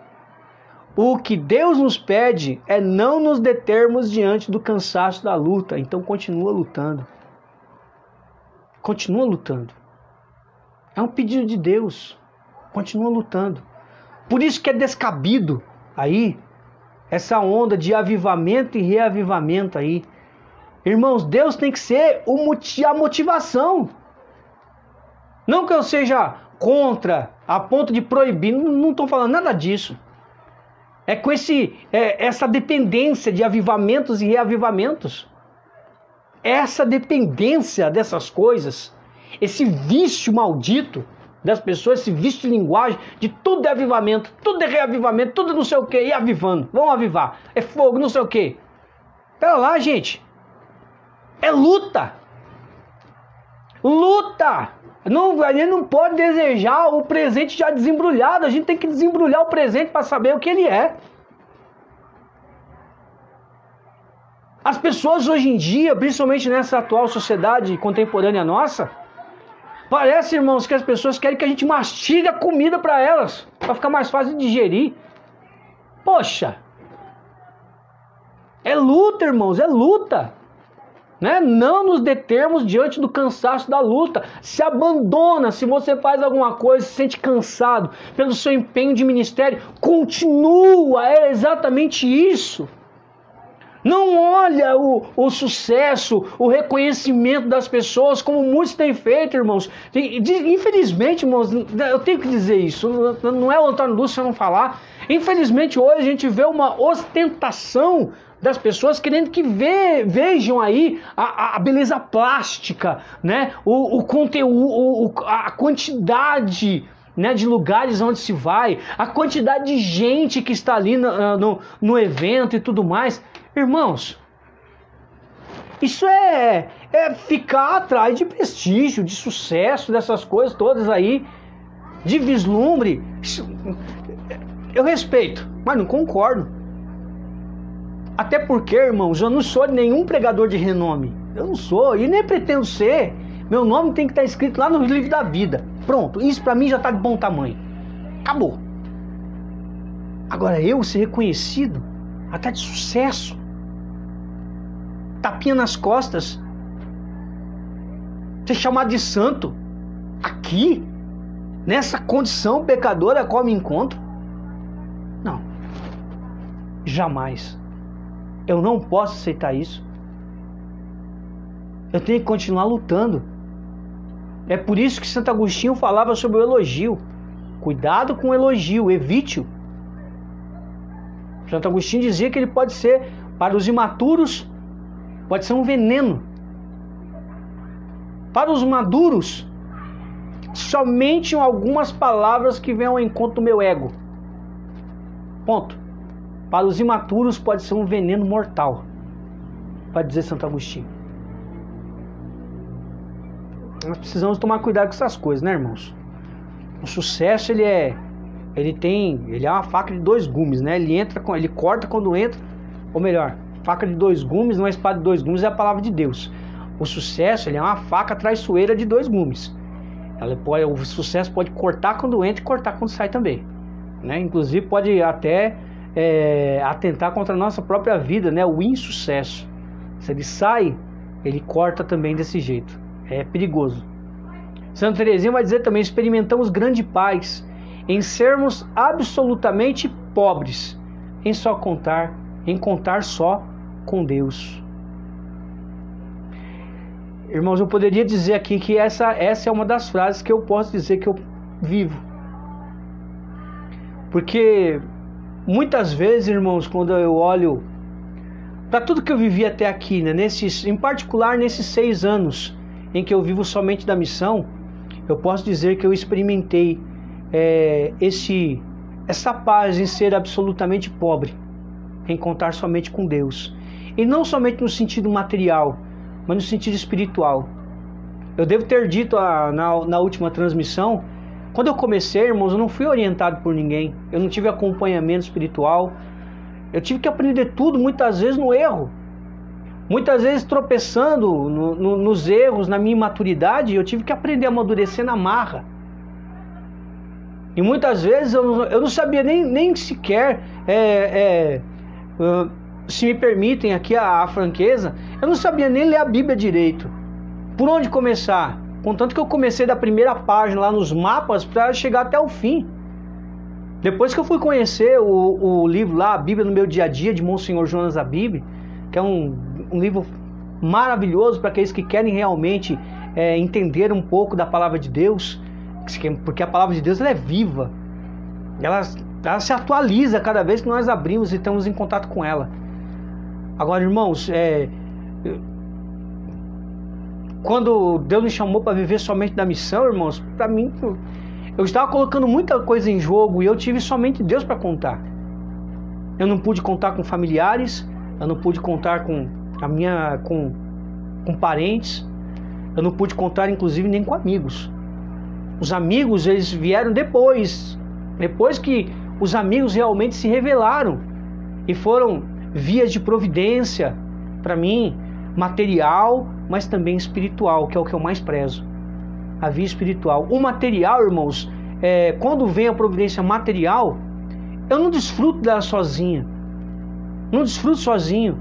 S1: O que Deus nos pede é não nos determos diante do cansaço da luta. Então continua lutando. Continua lutando. É um pedido de Deus. Continua lutando. Por isso que é descabido aí essa onda de avivamento e reavivamento aí. Irmãos, Deus tem que ser a motivação. Não que eu seja contra, a ponto de proibir, não estou falando nada disso. É com essa dependência de avivamentos e reavivamentos. Essa dependência dessas coisas, esse vício maldito das pessoas, esse vício de linguagem, de tudo é avivamento, tudo é reavivamento, tudo não sei o que, e avivando, vamos avivar, é fogo, não sei o que. Pera lá, gente, é luta, luta. A gente não pode desejar o presente já desembrulhado, a gente tem que desembrulhar o presente para saber o que ele é. As pessoas hoje em dia, principalmente nessa atual sociedade contemporânea nossa, parece, irmãos, que as pessoas querem que a gente mastigue a comida para elas, para ficar mais fácil de digerir. Poxa, é luta, irmãos, é luta. Né? Não nos determos diante do cansaço da luta. Se abandona, se você faz alguma coisa, se sente cansado pelo seu empenho de ministério, continua, é exatamente isso. Não olha o sucesso, o reconhecimento das pessoas, como muitos têm feito, irmãos. Infelizmente, irmãos, eu tenho que dizer isso, não é o Antônio Lúcio não falar. Infelizmente, hoje a gente vê uma ostentação das pessoas querendo que vejam aí a beleza plástica, né? O conteúdo, a quantidade, né, de lugares onde se vai, a quantidade de gente que está ali no evento e tudo mais. Irmãos, isso é ficar atrás de prestígio, de sucesso, dessas coisas todas aí, de vislumbre. Eu respeito, mas não concordo. Até porque, irmãos, eu não sou nenhum pregador de renome. Eu não sou e nem pretendo ser. Meu nome tem que estar escrito lá no livro da vida. Pronto, isso para mim já está de bom tamanho. Acabou. Agora eu ser reconhecido, até de sucesso, tapinha nas costas, ser chamado de santo, aqui, nessa condição pecadora a qual me encontro? Não, jamais. Eu não posso aceitar isso. Eu tenho que continuar lutando. É por isso que Santo Agostinho falava sobre o elogio. Cuidado com o elogio, evite-o. Santo Agostinho dizia que ele pode ser, para os imaturos, pode ser um veneno. Para os maduros, somente algumas palavras que vêm ao encontro do meu ego. Ponto. Para os imaturos pode ser um veneno mortal, para dizer Santo Agostinho. Nós precisamos tomar cuidado com essas coisas, né, irmãos? O sucesso, ele é uma faca de dois gumes, né? Ele corta quando entra, ou melhor, faca de dois gumes, não é espada de dois gumes, é a palavra de Deus. O sucesso, ele é uma faca traiçoeira de dois gumes. O sucesso pode cortar quando entra e cortar quando sai também, né? Inclusive pode até atentar contra a nossa própria vida, né? O insucesso. Se ele sai, ele corta também desse jeito. É perigoso. Santa Teresinha vai dizer também: experimentamos grande paz em sermos absolutamente pobres, em contar só com Deus. Irmãos, eu poderia dizer aqui que essa é uma das frases que eu posso dizer que eu vivo. Porque muitas vezes, irmãos, quando eu olho para tudo que eu vivi até aqui, né, em particular nesses 6 anos em que eu vivo somente da missão, eu posso dizer que eu experimentei essa paz em ser absolutamente pobre, em contar somente com Deus. E não somente no sentido material, mas no sentido espiritual. Eu devo ter dito na última transmissão, quando eu comecei, irmãos, eu não fui orientado por ninguém, eu não tive acompanhamento espiritual, eu tive que aprender tudo muitas vezes no erro. Muitas vezes tropeçando nos erros, na minha imaturidade, eu tive que aprender a amadurecer na marra. E muitas vezes eu não sabia nem sequer, se me permitem aqui a franqueza, eu não sabia nem ler a Bíblia direito. Por onde começar? Contanto que eu comecei da primeira página lá nos mapas para chegar até o fim. Depois que eu fui conhecer o livro lá, a Bíblia no meu dia a dia, de Monsenhor Jonas Abib, que é um livro maravilhoso para aqueles que querem realmente entender um pouco da palavra de Deus, porque a palavra de Deus ela é viva, ela se atualiza cada vez que nós abrimos e estamos em contato com ela. Agora, irmãos, quando Deus me chamou para viver somente da missão, irmãos, para mim, eu estava colocando muita coisa em jogo e eu tive somente Deus para contar. Eu não pude contar com familiares, eu não pude contar com parentes, eu não pude contar inclusive nem com amigos. Os amigos, eles vieram depois que os amigos realmente se revelaram e foram vias de providência para mim, material, mas também espiritual, que é o que eu mais prezo, a via espiritual. O material, irmãos, quando vem a providência material, eu não desfruto dela sozinha, não desfruto sozinho.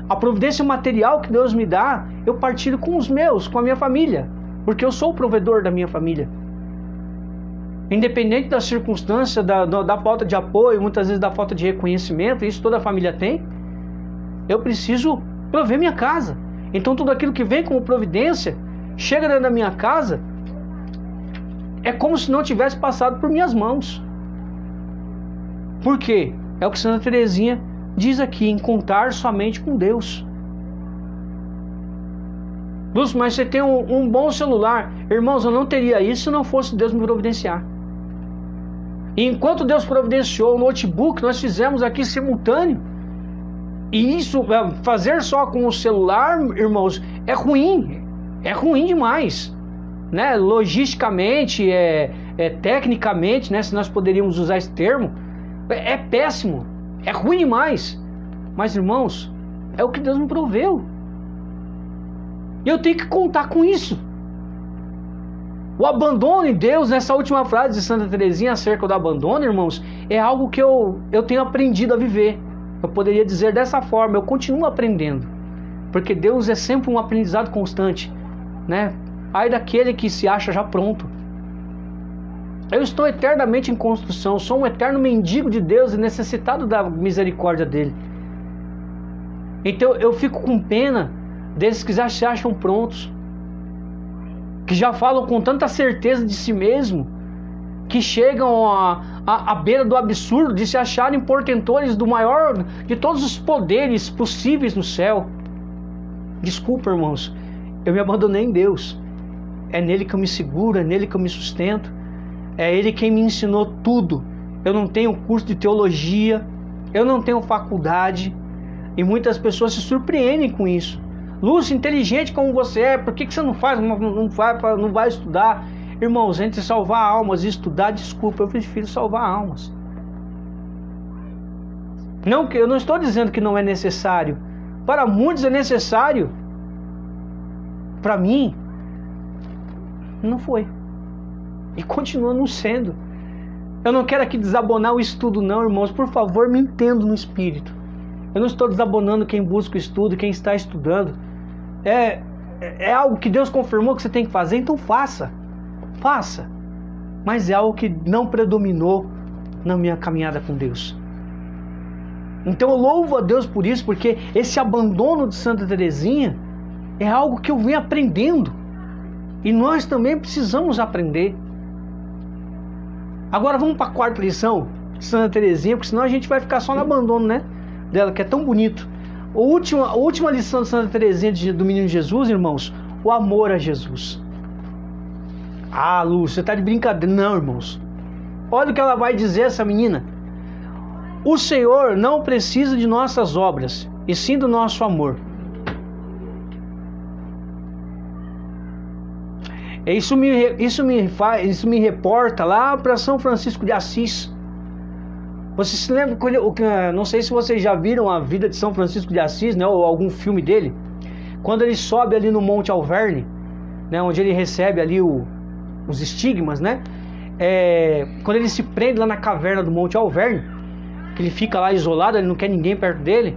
S1: A providência material que Deus me dá, eu partilho com os meus, com a minha família, porque eu sou o provedor da minha família. Independente da circunstância, da falta de apoio, muitas vezes da falta de reconhecimento, isso toda a família tem, eu preciso prover minha casa. Então tudo aquilo que vem como providência, chega dentro da minha casa, é como se não tivesse passado por minhas mãos. Por quê? É o que Santa Teresinha diz aqui, em contar somente com Deus. Lúcio, mas você tem um bom celular. Irmãos, eu não teria isso se não fosse Deus me providenciar. E enquanto Deus providenciou o notebook, nós fizemos aqui simultâneo. E isso, fazer só com o celular, irmãos, é ruim demais, né? Logisticamente, tecnicamente, né? Se nós poderíamos usar esse termo, é péssimo, é ruim demais. Mas, irmãos, é o que Deus me proveu. E eu tenho que contar com isso. O abandono em Deus, nessa última frase de Santa Teresinha acerca do abandono, irmãos, é algo que eu tenho aprendido a viver. Eu poderia dizer dessa forma, eu continuo aprendendo. Porque Deus é sempre um aprendizado constante, né? Ai daquele que se acha já pronto. Eu estou eternamente em construção, sou um eterno mendigo de Deus e necessitado da misericórdia dele. Então eu fico com pena desses que já se acham prontos, que já falam com tanta certeza de si mesmo, que chegam à beira do absurdo de se acharem portentores do maior de todos os poderes possíveis no céu. Desculpa, irmãos, eu me abandonei em Deus. É nele que eu me seguro, é nele que eu me sustento. É ele quem me ensinou tudo. Eu não tenho curso de teologia, eu não tenho faculdade, e muitas pessoas se surpreendem com isso. Lúcio, inteligente como você é, por que você não vai estudar? Irmãos, entre salvar almas e estudar, desculpa, eu prefiro salvar almas. Não, eu não estou dizendo que não é necessário. Para muitos é necessário. Para mim, não foi. E continua não sendo. Eu não quero aqui desabonar o estudo não, irmãos. Por favor, me entendo no espírito. Eu não estou desabonando quem busca o estudo, quem está estudando. É algo que Deus confirmou que você tem que fazer, então faça. Faça. Mas é algo que não predominou na minha caminhada com Deus. Então eu louvo a Deus por isso, porque esse abandono de Santa Teresinha é algo que eu venho aprendendo. E nós também precisamos aprender. Agora vamos para a quarta lição de Santa Teresinha, porque senão a gente vai ficar só no abandono, né, dela, que é tão bonito. A última lição de Santa Teresinha do Menino Jesus, irmãos, o amor a Jesus. Ah, Lúcio, você está de brincadeira. Não, irmãos. Olha o que ela vai dizer, essa menina. O Senhor não precisa de nossas obras, e sim do nosso amor. Isso me reporta lá para São Francisco de Assis. Você se lembra, não sei se vocês já viram a vida de São Francisco de Assis, né, ou algum filme dele, quando ele sobe ali no Monte Alverne, né, onde ele recebe ali os estigmas, né, quando ele se prende lá na caverna do Monte Alverne, que ele fica lá isolado, ele não quer ninguém perto dele,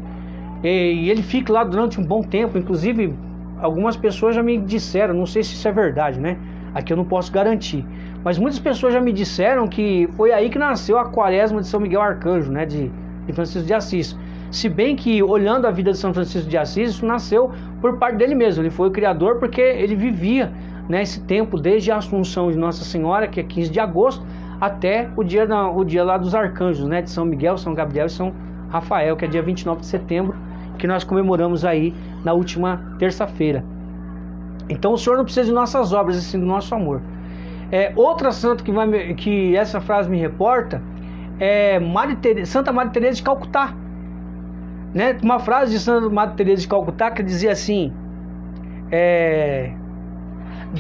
S1: e ele fica lá durante um bom tempo. Inclusive algumas pessoas já me disseram, não sei se isso é verdade, né, aqui eu não posso garantir, mas muitas pessoas já me disseram que foi aí que nasceu a quaresma de São Miguel Arcanjo, né, de Francisco de Assis. Se bem que, olhando a vida de São Francisco de Assis, isso nasceu por parte dele mesmo. Ele foi o criador porque ele vivia, né, esse tempo desde a Assunção de Nossa Senhora, que é 15 de agosto, até o dia lá dos arcanjos, né, de São Miguel, São Gabriel e São Rafael, que é dia 29 de setembro, que nós comemoramos aí na última terça-feira. Então o Senhor não precisa de nossas obras, e sim do nosso amor. Outra santa que essa frase me reporta é Santa Madre Teresa de Calcutá, né? Uma frase de Santa Madre Teresa de Calcutá que dizia assim: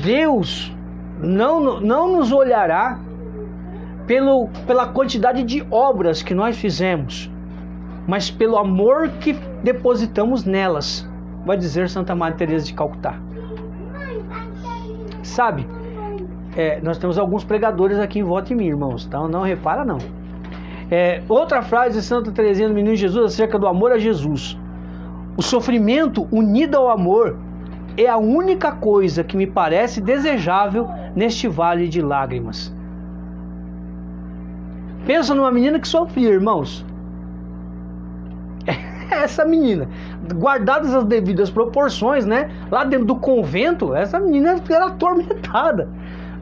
S1: Deus não nos olhará pela quantidade de obras que nós fizemos, mas pelo amor que depositamos nelas, vai dizer Santa Madre Teresa de Calcutá. Sabe, nós temos alguns pregadores aqui em volta de mim, irmãos, então não repara não. Outra frase de Santa Teresinha do Menino Jesus acerca do amor a Jesus: o sofrimento unido ao amor é a única coisa que me parece desejável neste vale de lágrimas. Pensa numa menina que sofria, irmãos. Essa menina, guardadas as devidas proporções, né, lá dentro do convento, essa menina era atormentada,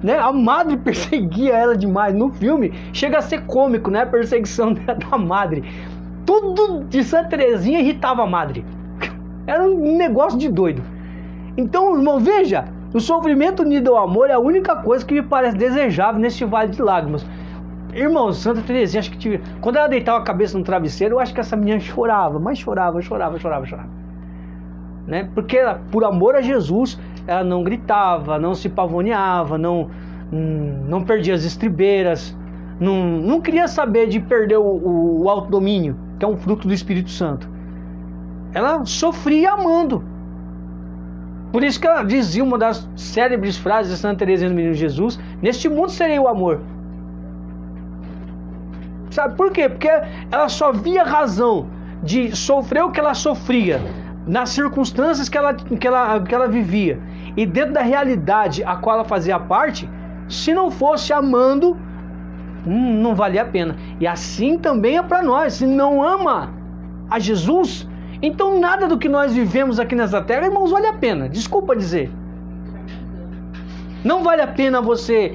S1: né? A madre perseguia ela demais. No filme chega a ser cômico, né, a perseguição da madre. Tudo de Santa Teresinha irritava a madre. Era um negócio de doido. Então, irmão, veja, o sofrimento unido ao amor é a única coisa que me parece desejável neste vale de lágrimas. Irmão, Santa Teresinha, acho que quando ela deitava a cabeça no travesseiro, eu acho que essa menina chorava, mas chorava, né? Porque ela, por amor a Jesus, ela não gritava, não se pavoneava, não perdia as estribeiras, não queria saber de perder o autodomínio, que é um fruto do Espírito Santo. Ela sofria amando. Por isso que ela dizia uma das célebres frases de Santa Teresinha do Menino Jesus: neste mundo serei o amor. Sabe por quê? Porque ela só via razão de sofrer o que ela sofria nas circunstâncias que ela vivia e dentro da realidade a qual ela fazia parte. Se não fosse amando, não valia a pena. E assim também é para nós. Se não ama a Jesus, então nada do que nós vivemos aqui nessa terra, irmãos, vale a pena. Desculpa dizer. Não vale a pena você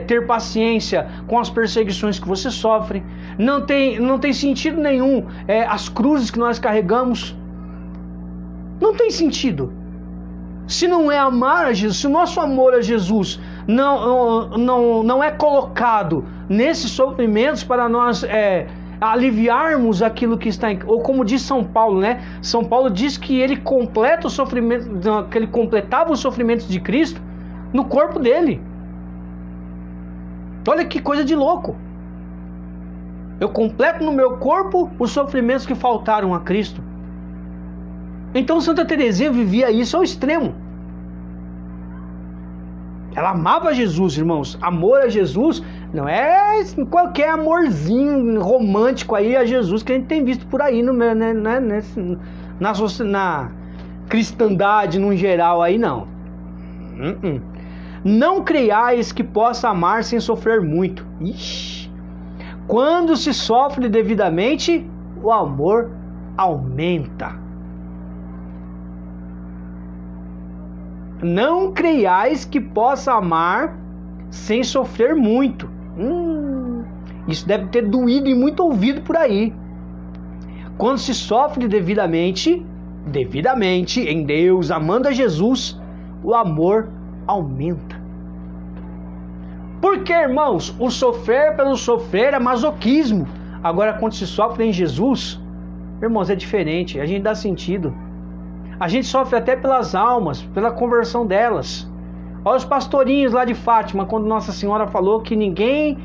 S1: ter paciência com as perseguições que você sofre. Não tem sentido nenhum as cruzes que nós carregamos. Não tem sentido. Se não é amar a Jesus, se o nosso amor a Jesus não é colocado nesses sofrimentos para nós aliviarmos aquilo que está ou como diz São Paulo, né? São Paulo diz que ele completa o sofrimento, que ele completava os sofrimentos de Cristo no corpo dele. Olha que coisa de louco. Eu completo no meu corpo os sofrimentos que faltaram a Cristo. Então Santa Teresinha vivia isso ao extremo. Ela amava Jesus, irmãos. Amor a Jesus não é qualquer amorzinho romântico aí a Jesus que a gente tem visto por aí na cristandade no geral aí, não. Não creiais que possa amar sem sofrer muito. Ixi. Quando se sofre devidamente, o amor aumenta. Não creiais que possa amar sem sofrer muito. Isso deve ter doído em muito ouvido por aí. Quando se sofre devidamente em Deus, amando a Jesus, o amor aumenta. Porque, irmãos, o sofrer pelo sofrer é masoquismo. Agora, quando se sofre em Jesus, irmãos, é diferente. A gente dá sentido. A gente sofre até pelas almas, pela conversão delas. Olha os pastorinhos lá de Fátima, quando Nossa Senhora falou que ninguém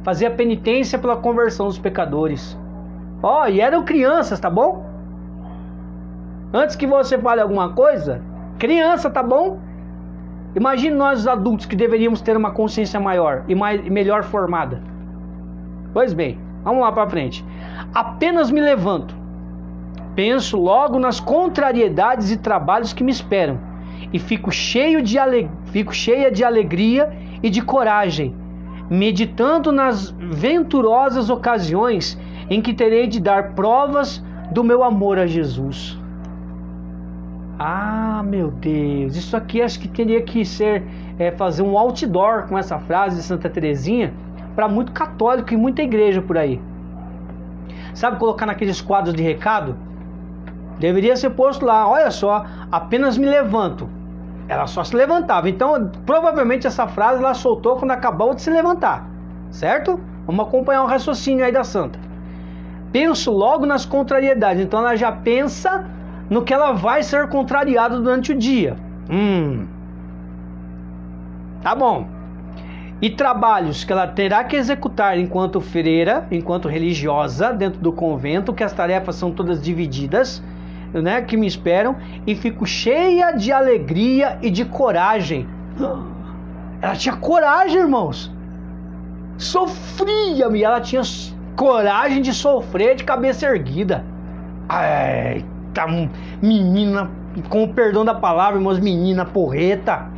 S1: fazia penitência pela conversão dos pecadores. E eram crianças, tá bom? Antes que você fale alguma coisa, criança, tá bom? Imagine nós os adultos que deveríamos ter uma consciência maior e melhor formada. Pois bem, vamos lá para frente. Apenas me levanto. Penso logo nas contrariedades e trabalhos que me esperam e fico cheia de alegria e de coragem, meditando nas venturosas ocasiões em que terei de dar provas do meu amor a Jesus. Ah, meu Deus, isso aqui acho que teria que ser fazer um outdoor com essa frase de Santa Teresinha para muito católico e muita igreja por aí. Sabe, colocar naqueles quadros de recado? Deveria ser posto lá, olha só, apenas me levanto. Ela só se levantava. Então, provavelmente essa frase ela soltou quando acabou de se levantar. Certo? Vamos acompanhar o raciocínio aí da santa. Penso logo nas contrariedades. Então ela já pensa no que ela vai ser contrariada durante o dia. Tá bom. E trabalhos que ela terá que executar enquanto freira, enquanto religiosa, dentro do convento, que as tarefas são todas divididas, né, que me esperam, e fico cheia de alegria e de coragem. Ela tinha coragem, irmãos. Sofria-me, ela tinha coragem de sofrer de cabeça erguida. Eita, menina, com o perdão da palavra, irmãos, menina porreta.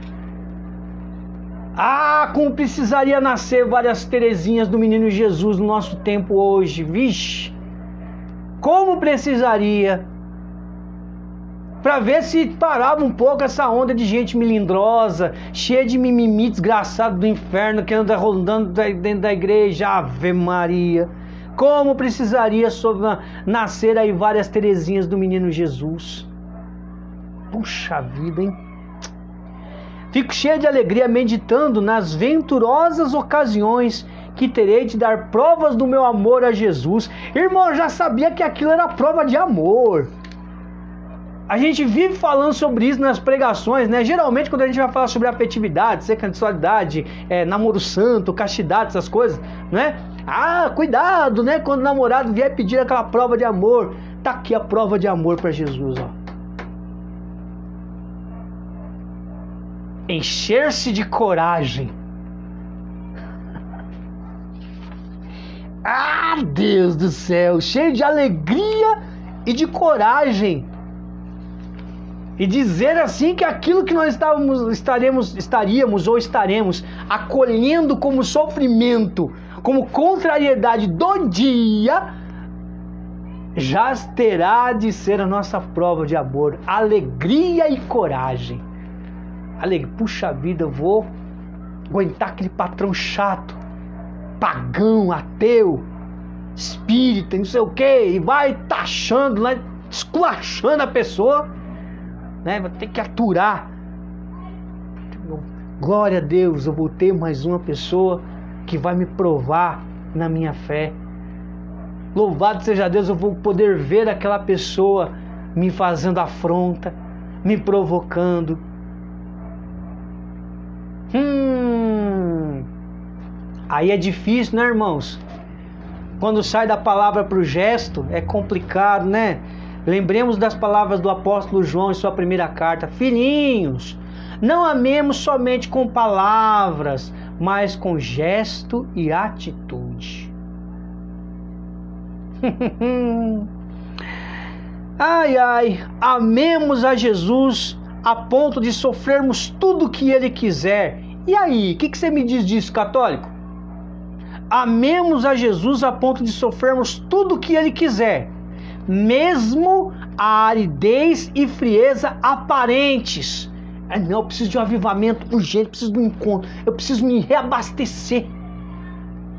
S1: Como precisaria nascer várias Teresinhas do Menino Jesus no nosso tempo hoje. Vixe, como precisaria, para ver se parava um pouco essa onda de gente melindrosa, cheia de mimimi desgraçado do inferno que anda rondando dentro da igreja. Ave Maria, como precisaria nascer aí várias Teresinhas do Menino Jesus. Puxa vida, hein? Fico cheia de alegria meditando nas venturosas ocasiões que terei de dar provas do meu amor a Jesus. Irmão, eu já sabia que aquilo era prova de amor. A gente vive falando sobre isso nas pregações, né? Geralmente quando a gente vai falar sobre afetividade, sexualidade, namoro santo, castidade, essas coisas, né? Cuidado, né? Quando o namorado vier pedir aquela prova de amor. Tá aqui a prova de amor para Jesus, ó. encher-se de coragem. Ah, Deus do céu, cheio de alegria e de coragem. E dizer assim que aquilo que nós estaremos acolhendo como sofrimento, como contrariedade do dia, já terá de ser a nossa prova de amor, alegria e coragem. Puxa vida, eu vou aguentar aquele patrão chato, pagão, ateu, espírita, não sei o que, e vai taxando, né, esculachando a pessoa, né, vai ter que aturar. Glória a Deus, eu vou ter mais uma pessoa que vai me provar na minha fé. Louvado seja Deus, eu vou poder ver aquela pessoa me fazendo afronta, me provocando. Aí é difícil, né, irmãos? Quando sai da palavra para o gesto, é complicado, né? Lembremos das palavras do apóstolo João em sua primeira carta. Filhinhos, não amemos somente com palavras, mas com gesto e atitude. Ai, ai, amemos a Jesus a ponto de sofrermos tudo o que Ele quiser. E aí, o que você me diz disso, católico? Amemos a Jesus a ponto de sofrermos tudo o que Ele quiser, mesmo a aridez e frieza aparentes. Não, eu preciso de um avivamento urgente, eu preciso de um encontro, eu preciso me reabastecer.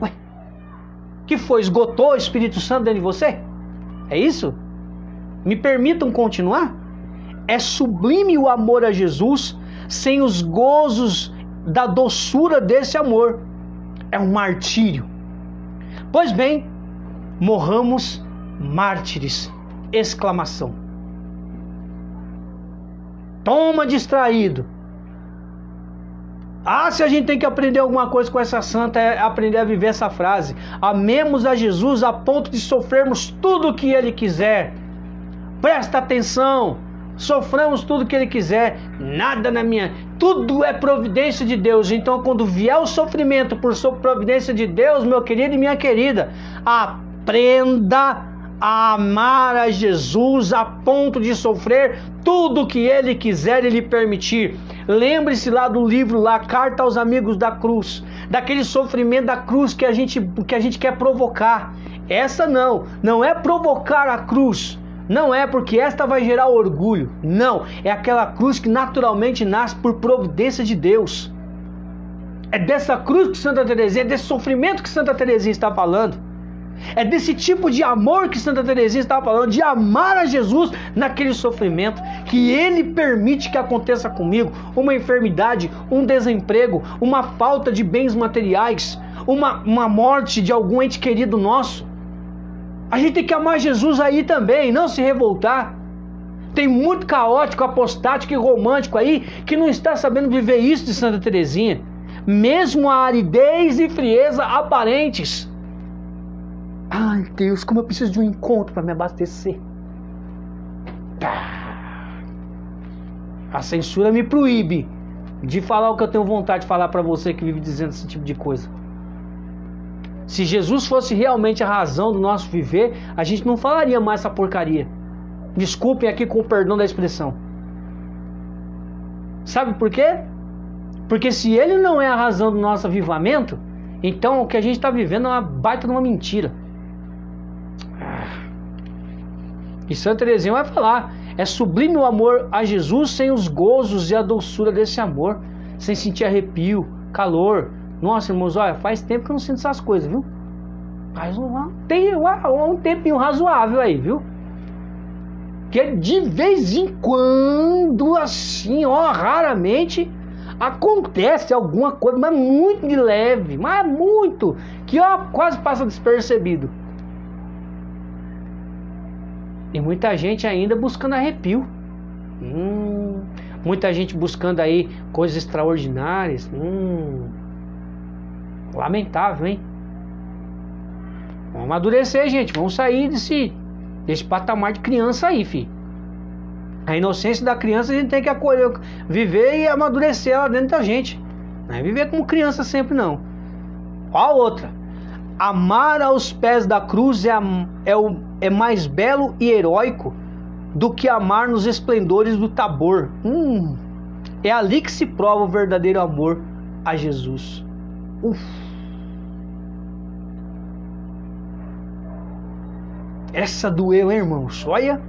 S1: Ué, que foi? Esgotou o Espírito Santo dentro de você? É isso? Me permitam continuar? É sublime o amor a Jesus sem os gozos da doçura desse amor. É um martírio. Pois bem, morramos mártires! Exclamação. Toma distraído. Se a gente tem que aprender alguma coisa com essa santa, é aprender a viver essa frase. Amemos a Jesus a ponto de sofrermos tudo o que Ele quiser. Presta atenção. Soframos tudo o que Ele quiser. Nada na minha... Tudo é providência de Deus. Então, quando vier o sofrimento por providência de Deus, meu querido e minha querida, aprenda a amar a Jesus a ponto de sofrer tudo o que Ele quiser e lhe permitir. Lembre-se lá do livro, lá, Carta aos Amigos da Cruz, daquele sofrimento da cruz que a gente quer provocar. Essa não é provocar a cruz. Não é porque esta vai gerar orgulho. Não, é aquela cruz que naturalmente nasce por providência de Deus. É dessa cruz que Santa Teresinha, é desse sofrimento que Santa Teresinha está falando. É desse tipo de amor que Santa Teresinha está falando, de amar a Jesus naquele sofrimento que Ele permite que aconteça comigo. Uma enfermidade, um desemprego, uma falta de bens materiais, uma morte de algum ente querido nosso. A gente tem que amar Jesus aí também, não se revoltar. Tem muito caótico, apostático e romântico aí que não está sabendo viver isso de Santa Teresinha. Mesmo a aridez e frieza aparentes. Ai, Deus, como eu preciso de um encontro para me abastecer. A censura me proíbe de falar o que eu tenho vontade de falar para você que vive dizendo esse tipo de coisa. Se Jesus fosse realmente a razão do nosso viver, a gente não falaria mais essa porcaria. Desculpem aqui com o perdão da expressão. Sabe por quê? Porque se Ele não é a razão do nosso avivamento, então o que a gente está vivendo é uma baita de uma mentira. E Santa Teresinha vai falar, é sublime o amor a Jesus sem os gozos e a doçura desse amor, sem sentir arrepio, calor. Nossa, irmãos, olha, faz tempo que eu não sinto essas coisas, viu? Faz um tempinho razoável aí, viu? Que de vez em quando, assim, raramente acontece alguma coisa, mas muito de leve, mas muito, que quase passa despercebido. E muita gente ainda buscando arrepio. Muita gente buscando aí coisas extraordinárias. Lamentável, hein? Vamos amadurecer, gente. Vamos sair desse patamar de criança aí, filho. A inocência da criança a gente tem que acolher, viver e amadurecer ela dentro da gente. Não é viver como criança sempre, não. Qual outra? Amar aos pés da cruz é mais belo e heróico do que amar nos esplendores do Tabor. É ali que se prova o verdadeiro amor a Jesus. Essa doeu, hein, irmãos? Olha.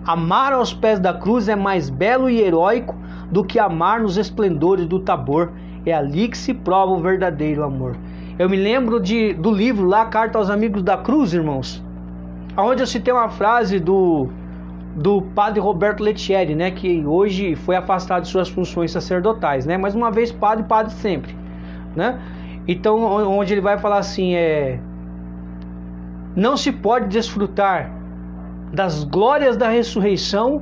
S1: Amar aos pés da cruz é mais belo e heróico do que amar nos esplendores do Tabor. É ali que se prova o verdadeiro amor. Eu me lembro do livro lá, Carta aos Amigos da Cruz, irmãos, onde eu citei uma frase do padre Roberto Lettieri, né, que hoje foi afastado de suas funções sacerdotais, né, mas uma vez padre sempre, né. Então, onde ele vai falar assim, não se pode desfrutar das glórias da ressurreição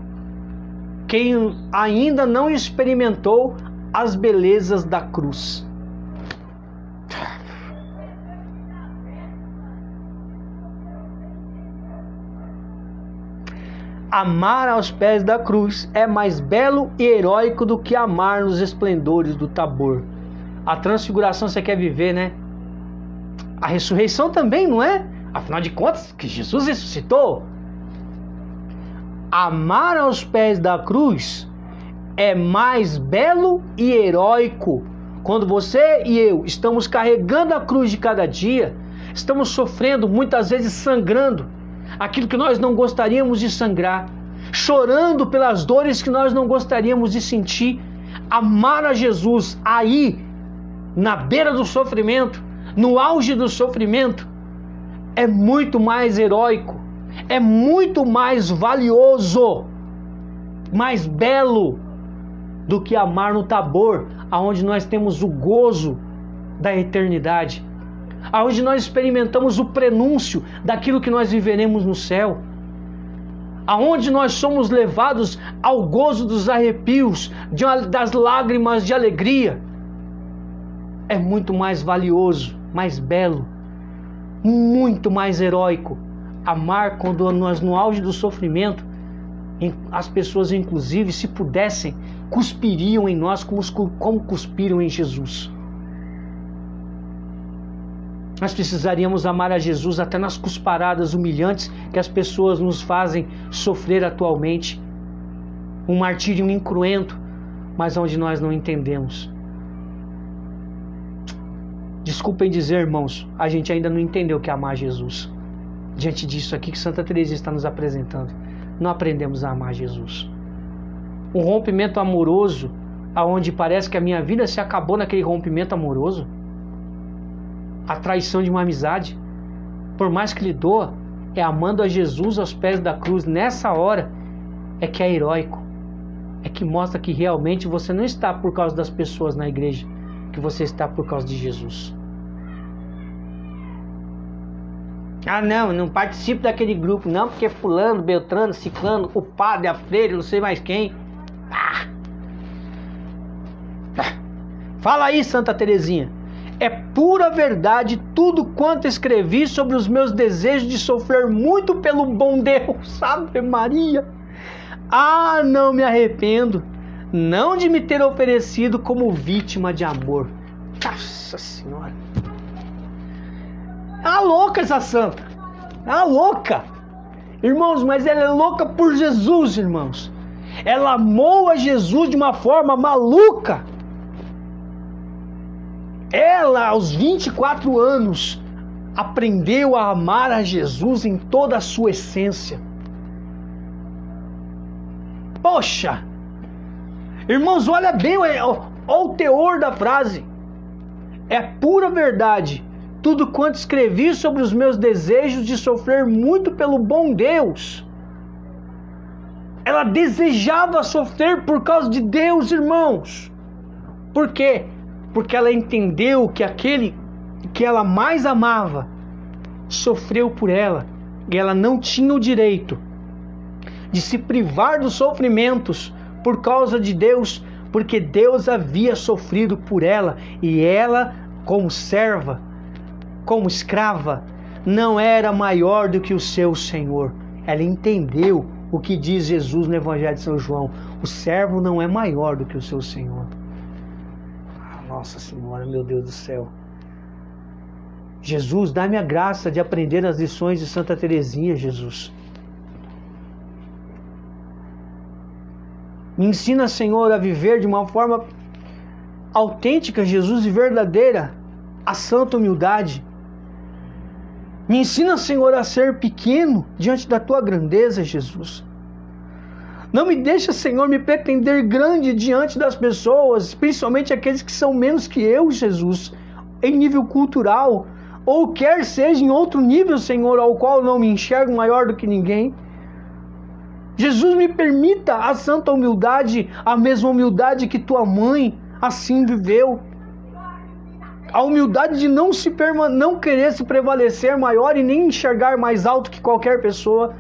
S1: quem ainda não experimentou as belezas da cruz. Amar aos pés da cruz é mais belo e heróico do que amar nos esplendores do Tabor. A transfiguração você quer viver, né? A ressurreição também, não é? Afinal de contas, que Jesus ressuscitou. Amar aos pés da cruz é mais belo e heróico. Quando você e eu estamos carregando a cruz de cada dia, estamos sofrendo, muitas vezes sangrando, aquilo que nós não gostaríamos de sangrar, chorando pelas dores que nós não gostaríamos de sentir. Amar a Jesus aí, na beira do sofrimento, no auge do sofrimento, é muito mais heróico, é muito mais valioso, mais belo do que amar no Tabor, aonde nós temos o gozo da eternidade, aonde nós experimentamos o prenúncio daquilo que nós viveremos no céu, aonde nós somos levados ao gozo dos arrepios, das lágrimas de alegria. É muito mais valioso, mais belo, muito mais heróico amar quando nós, no auge do sofrimento, as pessoas, inclusive, se pudessem, cuspiriam em nós como cuspiram em Jesus. Nós precisaríamos amar a Jesus até nas cusparadas humilhantes que as pessoas nos fazem sofrer atualmente. Um martírio incruento, mas onde nós não entendemos. Desculpem dizer, irmãos, a gente ainda não entendeu o que é amar Jesus. Diante disso aqui que Santa Teresinha está nos apresentando, não aprendemos a amar Jesus. Um rompimento amoroso, aonde parece que a minha vida se acabou naquele rompimento amoroso. A traição de uma amizade, por mais que lhe doa, é amando a Jesus aos pés da cruz. Nessa hora é que é heróico, é que mostra que realmente você não está por causa das pessoas na igreja, que você está por causa de Jesus. Ah, não participo daquele grupo não, porque fulano, beltrano, ciclano, o padre, a freire, não sei mais quem. Fala aí, Santa Teresinha. É pura verdade tudo quanto escrevi sobre os meus desejos de sofrer muito pelo bom Deus. Ave Maria. Ah, não me arrependo, não de me ter oferecido como vítima de amor. Nossa Senhora. É uma louca essa santa. É uma louca. Irmãos, mas ela é louca por Jesus, irmãos. Ela amou a Jesus de uma forma maluca. Ela, aos 24 anos, aprendeu a amar a Jesus em toda a sua essência. Poxa! Irmãos, olha bem o teor da frase. É pura verdade tudo quanto escrevi sobre os meus desejos de sofrer muito pelo bom Deus. Ela desejava sofrer por causa de Deus, irmãos. Por quê? Porque ela entendeu que aquele que ela mais amava sofreu por ela, e ela não tinha o direito de se privar dos sofrimentos por causa de Deus, porque Deus havia sofrido por ela, e ela, como serva, como escrava, não era maior do que o seu Senhor. Ela entendeu o que diz Jesus no Evangelho de São João: o servo não é maior do que o seu Senhor. Nossa Senhora, meu Deus do céu. Jesus, dá-me a graça de aprender as lições de Santa Teresinha, Jesus. Me ensina, Senhor, a viver de uma forma autêntica, Jesus, e verdadeira, a santa humildade. Me ensina, Senhor, a ser pequeno diante da Tua grandeza, Jesus. Não me deixa, Senhor, me pretender grande diante das pessoas, principalmente aqueles que são menos que eu, Jesus, em nível cultural, ou quer seja em outro nível, Senhor, ao qual não me enxergo maior do que ninguém. Jesus, me permita a santa humildade, a mesma humildade que Tua mãe assim viveu. A humildade de não querer se prevalecer maior e nem enxergar mais alto que qualquer pessoa.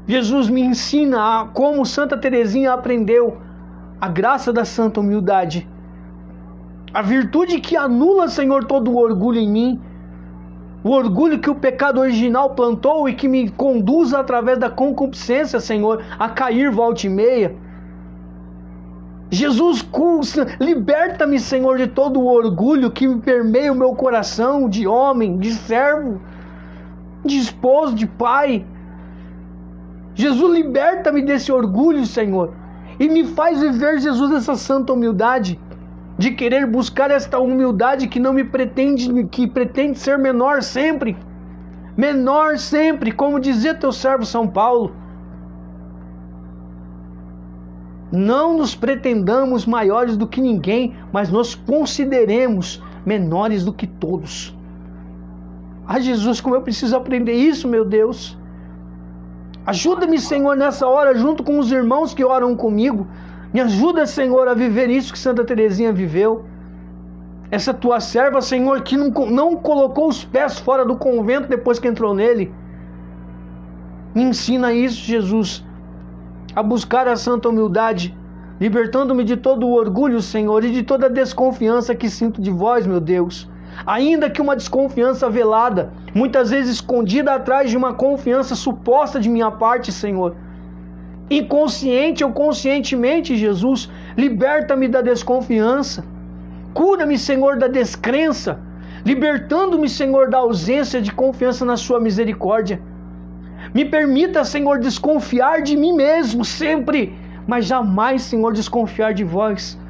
S1: Jesus, me ensina como Santa Teresinha aprendeu a graça da santa humildade. A virtude que anula, Senhor, todo o orgulho em mim. O orgulho que o pecado original plantou e que me conduz através da concupiscência, Senhor, a cair volta e meia. Jesus, liberta-me, Senhor, de todo o orgulho que me permeia o meu coração de homem, de servo, de esposo, de pai. Jesus, liberta-me desse orgulho, Senhor, e me faz viver, Jesus, essa santa humildade, de querer buscar esta humildade que não me pretende, que pretende ser menor sempre, como dizia teu servo São Paulo. Não nos pretendamos maiores do que ninguém, mas nos consideremos menores do que todos. Ah, Jesus, como eu preciso aprender isso, meu Deus. Ajuda-me, Senhor, nessa hora, junto com os irmãos que oram comigo. Me ajuda, Senhor, a viver isso que Santa Teresinha viveu. Essa tua serva, Senhor, que não colocou os pés fora do convento depois que entrou nele. Me ensina isso, Jesus, a buscar a santa humildade, libertando-me de todo o orgulho, Senhor, e de toda a desconfiança que sinto de vós, meu Deus. Ainda que uma desconfiança velada, muitas vezes escondida atrás de uma confiança suposta de minha parte, Senhor. Inconsciente ou conscientemente, Jesus, liberta-me da desconfiança. Cura-me, Senhor, da descrença, libertando-me, Senhor, da ausência de confiança na Sua misericórdia. Me permita, Senhor, desconfiar de mim mesmo sempre, mas jamais, Senhor, desconfiar de vós.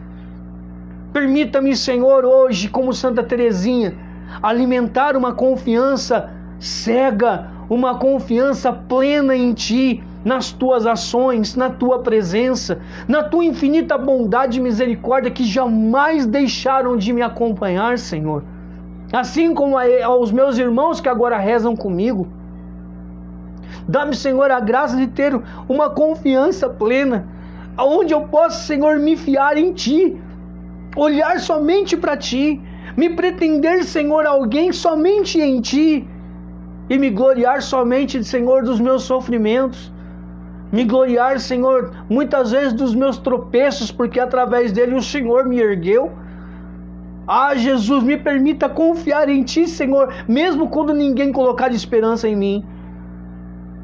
S1: Permita-me, Senhor, hoje, como Santa Teresinha, alimentar uma confiança cega, uma confiança plena em Ti, nas Tuas ações, na Tua presença, na Tua infinita bondade e misericórdia que jamais deixaram de me acompanhar, Senhor. Assim como aos meus irmãos que agora rezam comigo. Dá-me, Senhor, a graça de ter uma confiança plena, onde eu possa, Senhor, me fiar em Ti, olhar somente para Ti, me pretender, Senhor, alguém somente em Ti, e me gloriar somente, Senhor, dos meus sofrimentos, me gloriar, Senhor, muitas vezes dos meus tropeços, porque através dele o Senhor me ergueu. Ah, Jesus, me permita confiar em Ti, Senhor, mesmo quando ninguém colocar esperança em mim.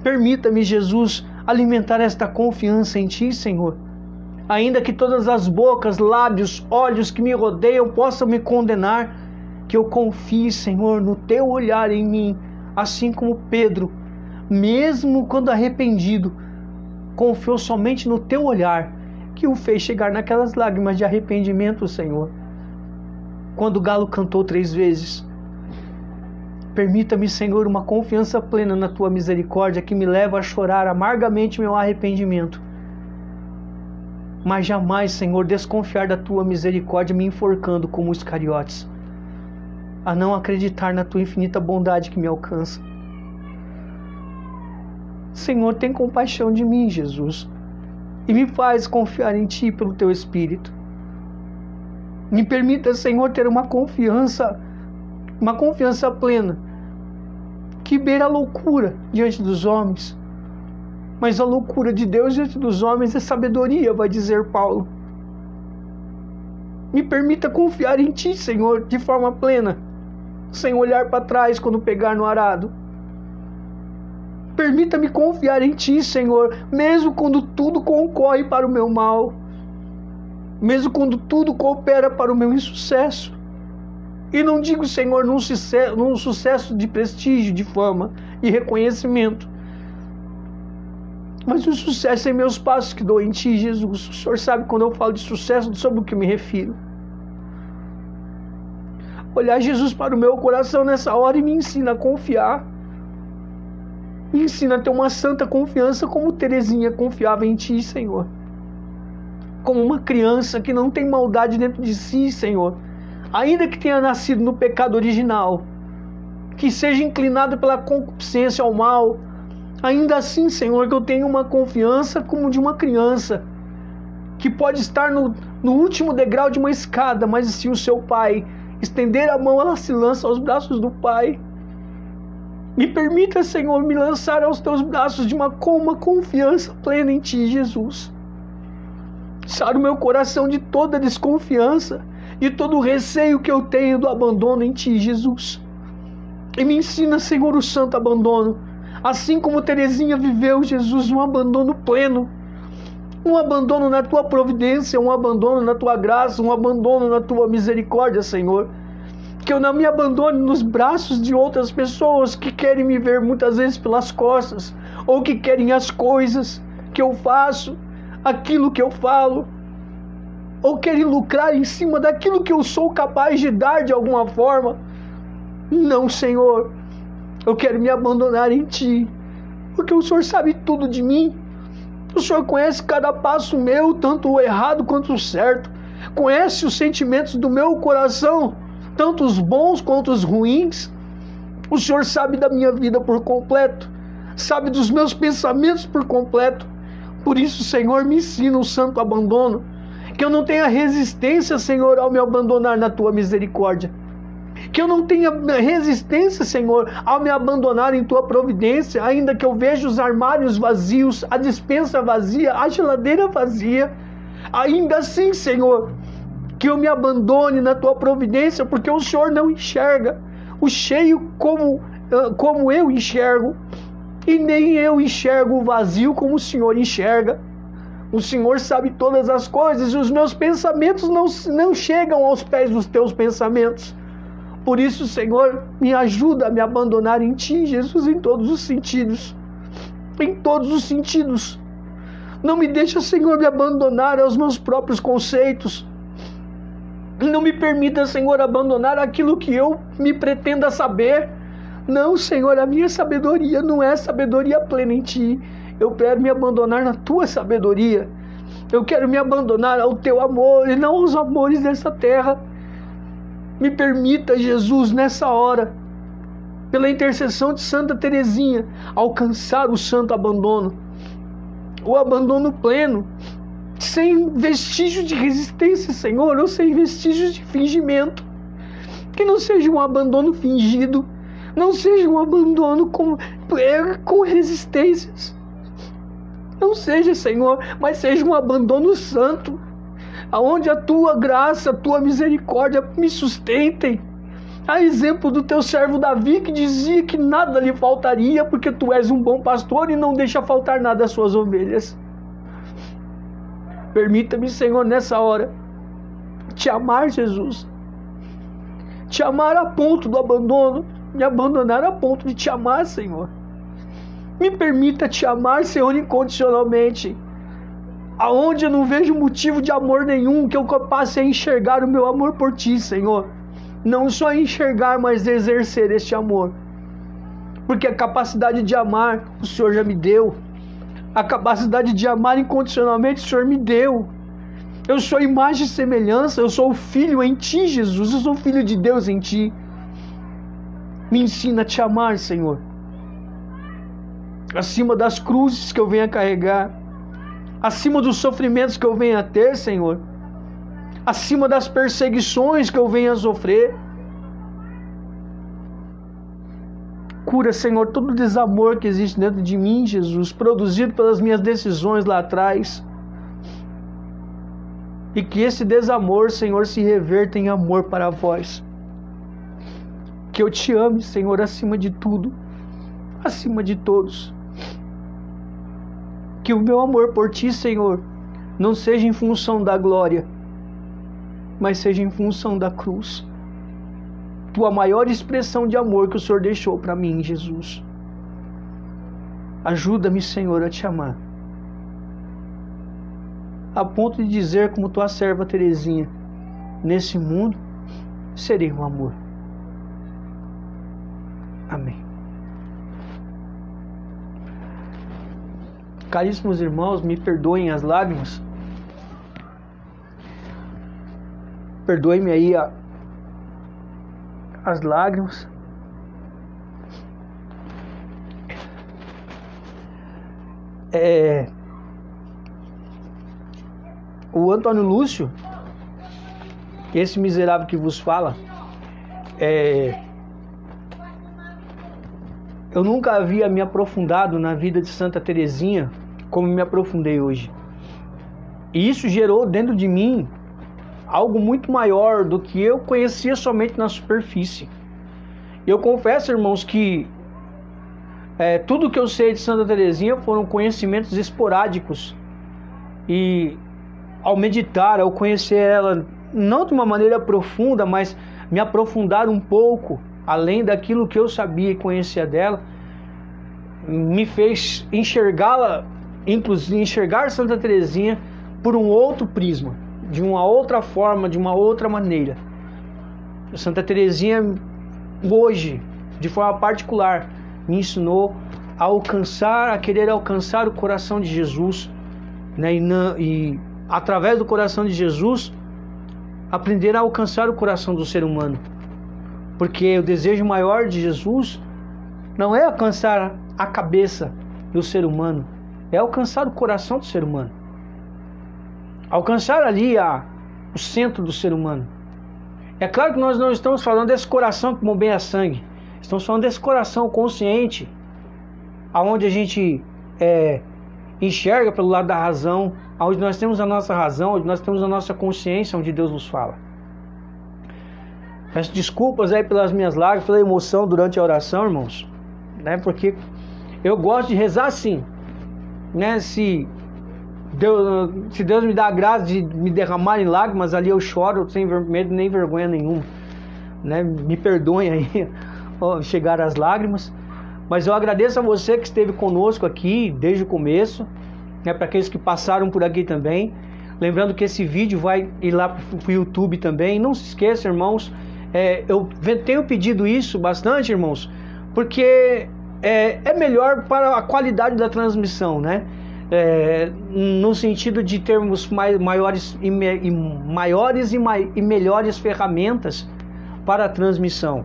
S1: Permita-me, Jesus, alimentar esta confiança em Ti, Senhor. Ainda que todas as bocas, lábios, olhos que me rodeiam possam me condenar, que eu confie, Senhor, no Teu olhar em mim, assim como Pedro, mesmo quando arrependido, confiou somente no Teu olhar, que o fez chegar naquelas lágrimas de arrependimento, Senhor. Quando o galo cantou 3 vezes, permita-me, Senhor, uma confiança plena na Tua misericórdia que me leva a chorar amargamente meu arrependimento. Mas jamais, Senhor, desconfiar da Tua misericórdia me enforcando como os Iscariotes, a não acreditar na Tua infinita bondade que me alcança. Senhor, tem compaixão de mim, Jesus, e me faz confiar em Ti pelo Teu Espírito. Me permita, Senhor, ter uma confiança plena, que beira a loucura diante dos homens. Mas a loucura de Deus diante dos homens é sabedoria, vai dizer Paulo. Me permita confiar em Ti, Senhor, de forma plena, sem olhar para trás quando pegar no arado. Permita-me confiar em Ti, Senhor, mesmo quando tudo concorre para o meu mal, mesmo quando tudo coopera para o meu insucesso. E não digo, Senhor, num sucesso de prestígio, de fama e reconhecimento, mas o sucesso em meus passos que dou em Ti, Jesus. O Senhor sabe quando eu falo de sucesso, sobre o que me refiro. Olhar, Jesus, para o meu coração nessa hora e me ensina a confiar. Me ensina a ter uma santa confiança como Terezinha confiava em Ti, Senhor. Como uma criança que não tem maldade dentro de si, Senhor. Ainda que tenha nascido no pecado original, que seja inclinado pela concupiscência ao mal, ainda assim, Senhor, que eu tenha uma confiança como de uma criança, que pode estar no último degrau de uma escada, mas se o seu pai estender a mão, ela se lança aos braços do Pai. Me permita, Senhor, me lançar aos Teus braços com uma confiança plena em Ti, Jesus. Sara o meu coração de toda desconfiança, de todo o receio que eu tenho do abandono em Ti, Jesus. E me ensina, Senhor, o santo abandono. Assim como Terezinha viveu, Jesus, um abandono pleno. Um abandono na Tua providência, um abandono na Tua graça, um abandono na Tua misericórdia, Senhor. Que eu não me abandone nos braços de outras pessoas que querem me ver muitas vezes pelas costas, ou que querem as coisas que eu faço, aquilo que eu falo, ou querem lucrar em cima daquilo que eu sou capaz de dar de alguma forma. Não, Senhor, eu quero me abandonar em Ti, porque o Senhor sabe tudo de mim. O Senhor conhece cada passo meu, tanto o errado quanto o certo. Conhece os sentimentos do meu coração, tanto os bons quanto os ruins. O Senhor sabe da minha vida por completo, sabe dos meus pensamentos por completo. Por isso, Senhor, me ensina o santo abandono, que eu não tenha resistência, Senhor, ao me abandonar na Tua misericórdia. Que eu não tenha resistência, Senhor, ao me abandonar em Tua providência, ainda que eu veja os armários vazios, a despensa vazia, a geladeira vazia. Ainda assim, Senhor, que eu me abandone na Tua providência, porque o Senhor não enxerga o cheio como eu enxergo, e nem eu enxergo o vazio como o Senhor enxerga. O Senhor sabe todas as coisas, e os meus pensamentos não chegam aos pés dos Teus pensamentos. Por isso, Senhor, me ajuda a me abandonar em Ti, Jesus, em todos os sentidos. Em todos os sentidos. Não me deixa, Senhor, me abandonar aos meus próprios conceitos. Não me permita, Senhor, abandonar aquilo que eu me pretenda saber. Não, Senhor, a minha sabedoria não é sabedoria plena em Ti. Eu quero me abandonar na Tua sabedoria. Eu quero me abandonar ao Teu amor e não aos amores dessa terra. Me permita, Jesus, nessa hora, pela intercessão de Santa Terezinha, alcançar o santo abandono. O abandono pleno, sem vestígio de resistência, Senhor, ou sem vestígios de fingimento. Que não seja um abandono fingido, não seja um abandono com resistências. Não seja, Senhor, mas seja um abandono santo, aonde a Tua graça, a Tua misericórdia me sustentem. A exemplo do Teu servo Davi, que dizia que nada lhe faltaria, porque Tu és um bom pastor e não deixa faltar nada às Suas ovelhas. Permita-me, Senhor, nessa hora, Te amar, Jesus. Te amar a ponto do abandono, me abandonar a ponto de Te amar, Senhor. Me permita Te amar, Senhor, incondicionalmente. Aonde eu não vejo motivo de amor nenhum, que eu passe a enxergar o meu amor por Ti, Senhor. Não só enxergar, mas exercer este amor. Porque a capacidade de amar, o Senhor já me deu. A capacidade de amar incondicionalmente, o Senhor me deu. Eu sou imagem e semelhança, eu sou filho em Ti, Jesus. Eu sou filho de Deus em Ti. Me ensina a Te amar, Senhor. Acima das cruzes que eu venha carregar, acima dos sofrimentos que eu venha a ter, Senhor, acima das perseguições que eu venha a sofrer. Cura, Senhor, todo o desamor que existe dentro de mim, Jesus, produzido pelas minhas decisões lá atrás. E que esse desamor, Senhor, se reverta em amor para Vós. Que eu Te ame, Senhor, acima de tudo, acima de todos. Que o meu amor por Ti, Senhor, não seja em função da glória, mas seja em função da cruz. Tua maior expressão de amor que o Senhor deixou para mim, Jesus. Ajuda-me, Senhor, a Te amar, a ponto de dizer como Tua serva Terezinha: nesse mundo serei um amor. Amém. Caríssimos irmãos, me perdoem as lágrimas. Perdoe-me aí as lágrimas. O Antônio Lúcio, esse miserável que vos fala, eu nunca havia me aprofundado na vida de Santa Terezinha como me aprofundei hoje. E isso gerou dentro de mim algo muito maior do que eu conhecia somente na superfície. Eu confesso, irmãos, que tudo que eu sei de Santa Terezinha foram conhecimentos esporádicos. E ao meditar, ao conhecer ela, não de uma maneira profunda, mas me aprofundar um pouco, além daquilo que eu sabia e conhecia dela, me fez enxergá-la, inclusive enxergar Santa Terezinha por um outro prisma, de uma outra forma, de uma outra maneira. Santa Terezinha hoje, de forma particular, me ensinou a querer alcançar o coração de Jesus, né? E através do coração de Jesus, aprender a alcançar o coração do ser humano. Porque o desejo maior de Jesus não é alcançar a cabeça do ser humano, é alcançar o coração do ser humano. Alcançar ali o centro do ser humano. É claro que nós não estamos falando desse coração que bombeia sangue. Estamos falando desse coração consciente, aonde a gente enxerga pelo lado da razão, onde nós temos a nossa razão, onde nós temos a nossa consciência, onde Deus nos fala. Peço desculpas aí pelas minhas lágrimas, pela emoção durante a oração, irmãos, né? Porque eu gosto de rezar assim, né? Se Deus me dá a graça de me derramar em lágrimas, ali eu choro sem medo nem vergonha nenhuma, né? Me perdoem aí chegar às lágrimas, mas eu agradeço a você que esteve conosco aqui desde o começo, né? Para aqueles que passaram por aqui também, lembrando que esse vídeo vai ir lá para o YouTube também. Não se esqueça, irmãos, eu tenho pedido isso bastante, irmãos, porque é melhor para a qualidade da transmissão, né? No sentido de termos maiores e melhores ferramentas para a transmissão,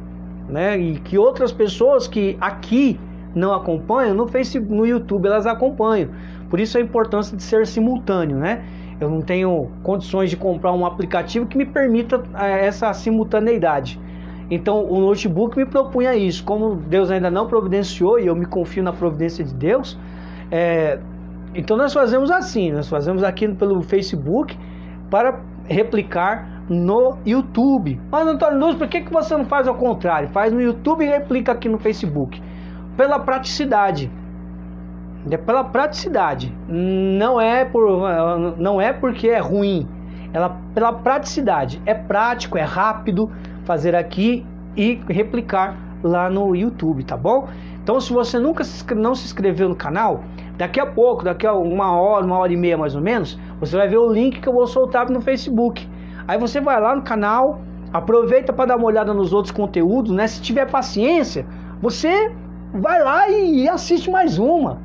S1: né? E que outras pessoas que aqui não acompanham no YouTube, elas acompanham. Por isso a importância de ser simultâneo, né? Eu não tenho condições de comprar um aplicativo que me permita essa simultaneidade. Então o notebook me propunha isso. Como Deus ainda não providenciou e eu me confio na providência de Deus, então nós fazemos assim, nós fazemos aqui pelo Facebook para replicar no YouTube. Mas Antônio Lúcio, por que você não faz ao contrário? Faz no YouTube e replica aqui no Facebook. Pela praticidade. Pela praticidade. Não é porque é ruim. Pela praticidade. É prático, é rápido fazer aqui e replicar lá no YouTube, tá bom? Então, se você nunca não se inscreveu no canal, daqui a pouco, daqui a uma hora e meia mais ou menos, você vai ver o link que eu vou soltar no Facebook. Aí você vai lá no canal, aproveita para dar uma olhada nos outros conteúdos, né? Se tiver paciência, você vai lá e assiste mais uma,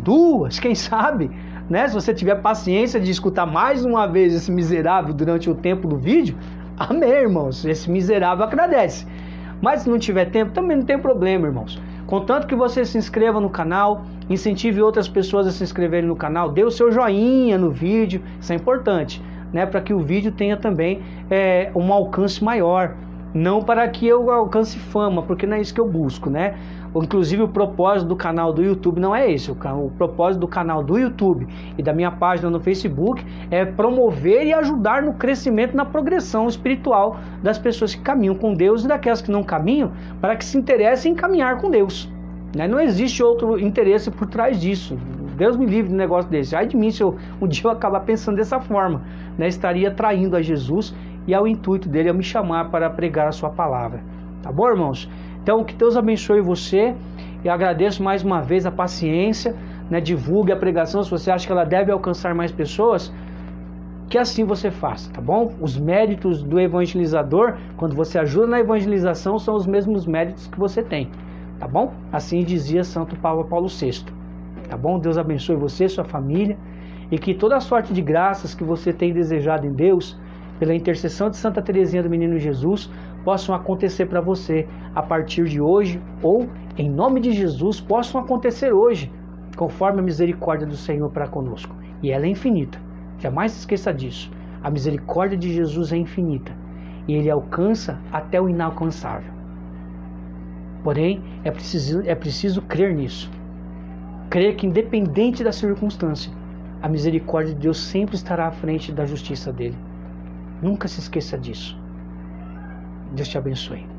S1: duas, quem sabe, né? Se você tiver paciência de escutar mais uma vez esse miserável durante o tempo do vídeo, amém, irmãos, esse miserável agradece. Mas se não tiver tempo, também não tem problema, irmãos. Contanto que você se inscreva no canal, incentive outras pessoas a se inscreverem no canal, dê o seu joinha no vídeo, isso é importante, né? Para que o vídeo tenha também um alcance maior, não para que eu alcance fama, porque não é isso que eu busco, né? Inclusive o propósito do canal do YouTube não é esse. O propósito do canal do YouTube e da minha página no Facebook é promover e ajudar no crescimento, na progressão espiritual das pessoas que caminham com Deus e daquelas que não caminham, para que se interessem em caminhar com Deus, né? Não existe outro interesse por trás disso. Deus me livre de um negócio desse. Ai de mim se um dia eu acabar pensando dessa forma, né? Estaria traindo a Jesus e ao intuito dele, me chamar para pregar a sua palavra. Tá bom, irmãos? Então, que Deus abençoe você. Eu agradeço mais uma vez a paciência, né? Divulgue a pregação se você acha que ela deve alcançar mais pessoas, que assim você faça, tá bom? Os méritos do evangelizador, quando você ajuda na evangelização, são os mesmos méritos que você tem, tá bom? Assim dizia Santo Paulo VI, tá bom? Deus abençoe você, sua família, e que toda a sorte de graças que você tem desejado em Deus, pela intercessão de Santa Teresinha do Menino Jesus, possam acontecer para você a partir de hoje, ou em nome de Jesus, possam acontecer hoje, conforme a misericórdia do Senhor para conosco. E ela é infinita. Jamais se esqueça disso. A misericórdia de Jesus é infinita e Ele alcança até o inalcançável. Porém, é preciso crer nisso. Crer que independente da circunstância, a misericórdia de Deus sempre estará à frente da justiça dele. Nunca se esqueça disso. Deus te abençoe.